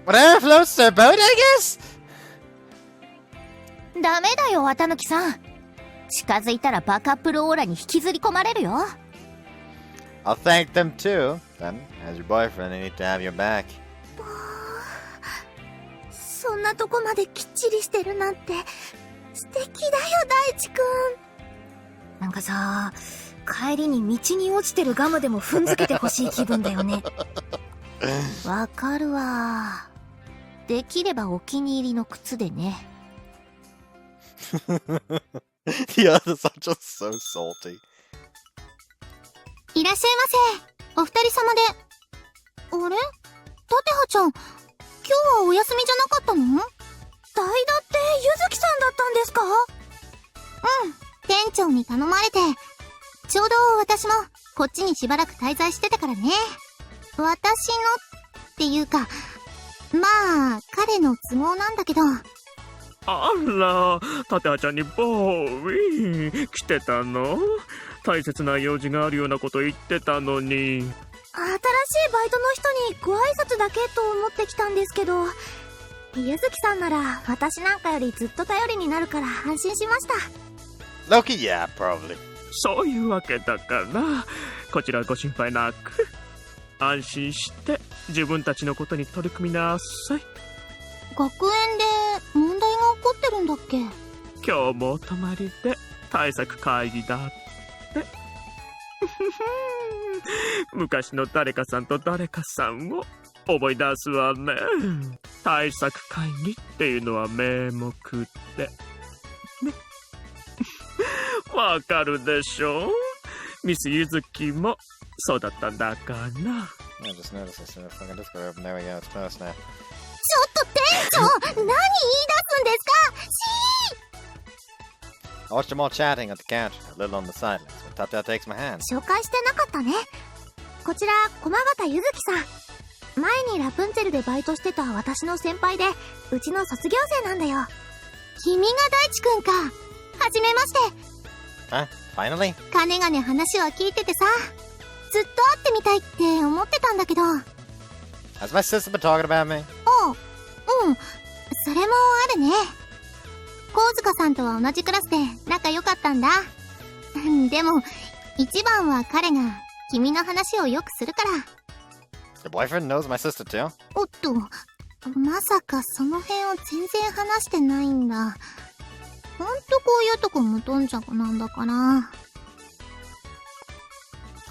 Whatever floats their boat, I guess? ダメだよ、綿貫さん。近づいたらバカップルオーラに引きずり込まれるよ。I'll thank them too. Then, as your boyfriend, I need to have your back. そんなとこまできっちりしてるなんて素敵だよ、大地くん。なんかさ、帰りに道に落ちてるガムでも踏んづけてほしい気分だよね。わかるわ。できればお気に入りの靴でね。The others are just so salty. いらっしゃいませ。お二人様で。あれ？タテハちゃん、今日はお休みじゃなかったの？代打ってゆずきさんだったんですか？うん、店長に頼まれて。ちょうど私もこっちにしばらく滞在してたからね。私のっていうか、まあ彼の都合なんだけど。あら、タテハちゃんにボーイ来てたの？大切な用事があるようなこと言ってたのに。新しいバイトの人にご挨拶だけと思ってきたんですけど、ゆずきさんなら私なんかよりずっと頼りになるから安心しました。Loki, yeah, probably. そういうわけだから、こちらご心配なく。安心して自分たちのことに取り組みなさい。学園で問題が起こってるんだっけ？今日もお泊まりで対策会議だって。昔の誰かさんと誰かさんを思い出すわね。対策会議っていうのは名目でね。わかるでしょ？ミスユズキもそうだったんだから。I just noticed this in the fucking Discord open. There we go, it's close now. ちょっと店長、何言い出すんですか？ I watched them all chatting at the counter, a little on the sidelines, when Tateha takes my hand. 紹介してなかったね。こちら駒形ゆずきさん。前にラプンツェルでバイトしてた私の先輩で、うちの卒業生なんだよ。君が大地くんか。はじめまして。Huh? Finally? かねがね話は聞いててさ、ずっと会ってみたいって思ってたんだけど。Has my sister been talking about me? うん、それもあるね。神塚さんとは同じクラスで仲良かったんだ。でも一番は彼が君の話をよくするから。Your boyfriend knows my sister too? おっと、まさかその辺を全然話してないんだ。ほんとこういうとこ無頓着なんだから。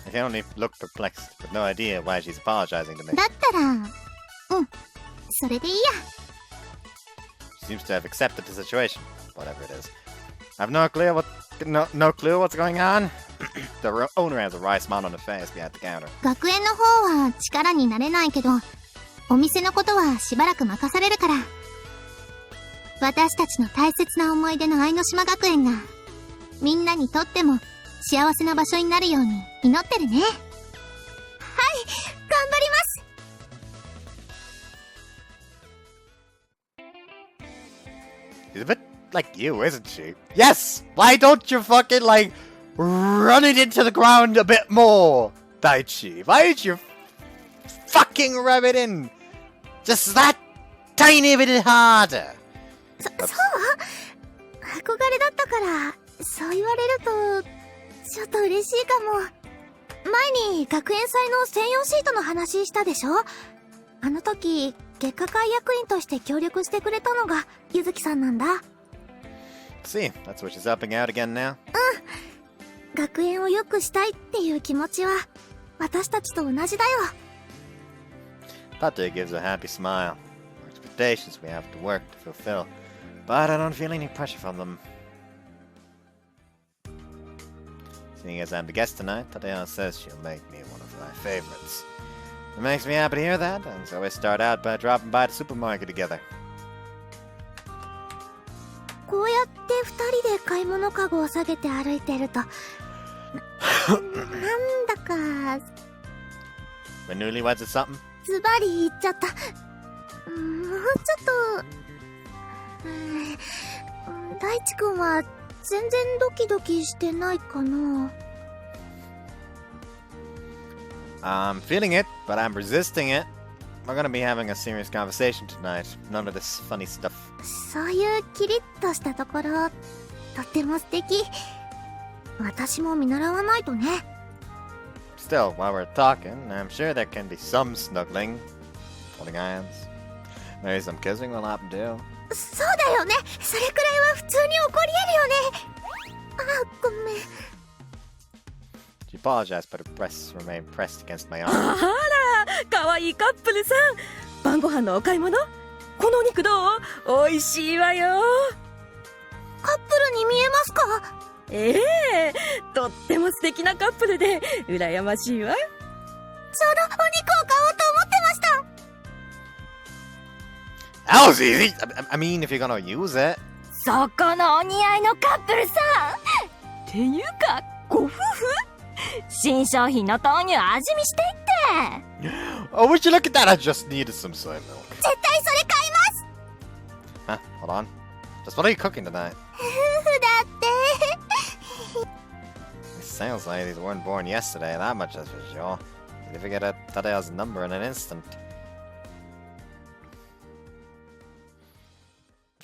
I can only look perplexed, with no idea why she's apologizing to me. だったら、それでいいや。She seems to have accepted the situation, whatever it is. I have no clue what's going on. The owner has a wry smile on her face behind the counter. 学園の方は力になれないけど、お店のことはしばらく任されるから。私たちの大切な思い出の愛の島学園が、みんなにとっても幸せな場所になるように祈ってるね。はい、頑張ります。She's a bit like you, isn't she? Yes! Why don't you fucking, like, run it into the ground a bit more, Daichi? Why don't you fucking rub it in just that tiny bit harder? そう憧れだったから、そう言われると、ちょっと嬉しいかも。前に学園祭の専用シートの話したでしょ？あの時、月下会役員として協力してくれたのが、ゆずきさんなんだ。See, that's what she's helping out again now? 学園を良くしたいっていう気持ちは、私たちと同じだよ。Tate gives a happy smile. Expectations we have to work to fulfill. But I don't feel any pressure from them. Seeing as I'm the guest tonight, Tateha says she'll make me one of my favorites. It makes me happy to hear that, and so we start out by dropping by the supermarket together. こうやって二人で買い物かごを下げて歩いてると、なんだか... We're newlyweds or something? ズバリ言っちゃった。もうちょっと、ど大地くんは全然ドキドキしてないかな。I'm feeling it, but I'm resisting it. We're gonna be having a serious conversation tonight. None of this funny stuff. そういうキリッとしたところ、とっても素敵。私も見習わないとね。Still, while we're talking, I'm sure there can be some snuggling, holding hands. Maybe some kissing will happen too. そうだよね。それくらいは普通に起こり得るよね。あ、ごめん。She apologized, but her breasts remained pressed against my arm. あら、かわいいカップルさん。晩ご飯のお買い物？このお肉どう？美味しいわよ。カップルに見えますか？ええ、とっても素敵なカップルで羨ましいわ。ちょうどお肉を買おうと思ってました。That was easy! I mean, if you're gonna use it. そこのお似合いのカップルさん。っていうか、ご夫婦？新商品の豆乳味見していって。Oh, would you look at that? I just needed some soy milk. 絶対それ買います。Huh? Hold on. Just what are you cooking tonight? 夫婦だって。It sounds like these weren't born yesterday, that much is for sure. Did you forget Tateha's number in an instant?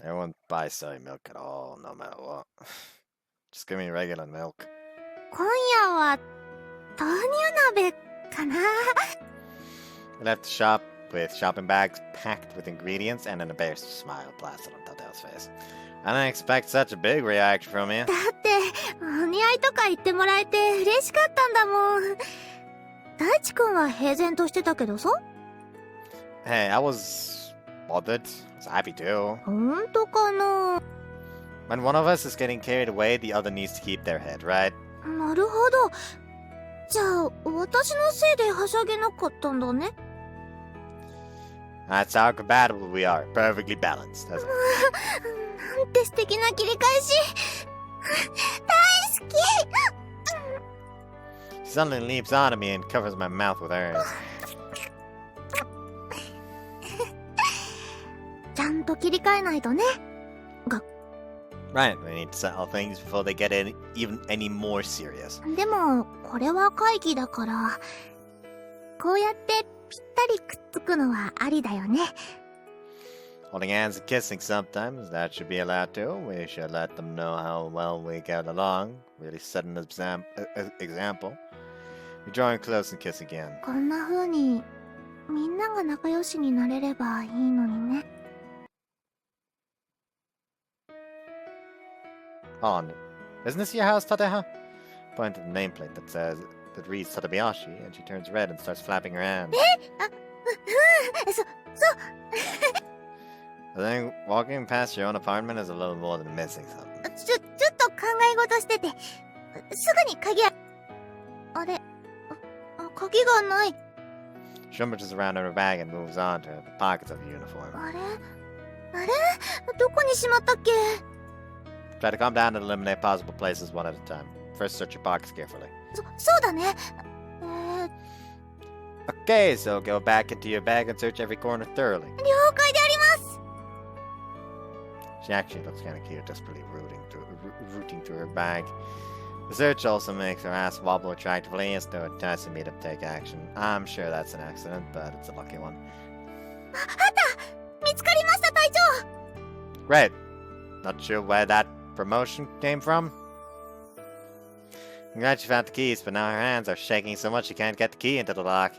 I won't buy soy milk at all, no matter what. Just give me regular milk. 今夜は豆乳鍋かな。We left the shop with shopping bags packed with ingredients and an embarrassed smile plastered on Tateha's face. I didn't expect such a big reaction from you. だってお似合いとか言ってもらえて嬉しかったんだもん。大地くんは平然としてたけどさ。Hey, I was bothered. I was happy too. 本当かな。 When one of us is getting carried away, the other needs to keep their head, right? なるほど。じゃあ私のせいではしゃげなかったんだね。That's how compatible we are. Perfectly balanced. なんて素敵な切り返し。大好き。She suddenly leaps onto me and covers my mouth with hers. ちゃんと切り替えないとね。Right, we need to settle things before they get even any more serious. でもこれは会議だから、こうやってぴったりくっつくのはありだよね。Holding hands and kissing sometimes, that should be allowed too. We should let them know how well we get along. Really set an example. We're drawing close and kiss again. こんな風にみんなが仲良しになれればいいのにね。Hold on. Isn't this your house, Tateha? Point to the nameplate that reads Tadabayashi, and she turns red and starts flapping her hands. I think walking past your own apartment is a little more than missing something. ちょっと考え事してて、すぐに鍵あれ、鍵がない。She rummaged around in her bag and moves on to the pockets of the uniform. あれどこにしまったっけ。 Try to calm down and eliminate possible places one at a time. First, search your pockets carefully. そうだね。Okay, so go back into your bag and search every corner thoroughly. 了解であります。 She actually looks kind of cute, desperately rooting through her bag. The search also makes her ass wobble attractively as though enticing me to take action. I'm sure that's an accident, but it's a lucky one. あった、見つかりました、隊長。 Great. Not sure where that promotion came from. I'm glad she found the keys, but now her hands are shaking so much she can't get the key into the lock.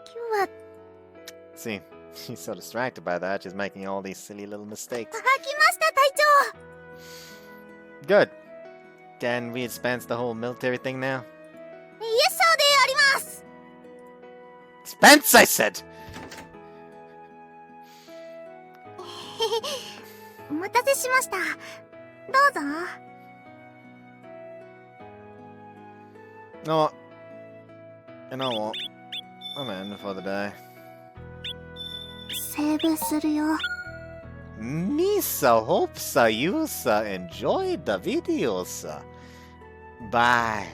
今日は See, she's so distracted by that, she's making all these silly little mistakes. 来ました、隊長。 Good. Can we dispense the whole military thing now? イエスサーであります。 Dispense, I said! お待たせしました。どうぞ。No. You know what? I'm in for the day. セーブするよ。Misa, hope sa, you sa enjoyed the video sa. Bye.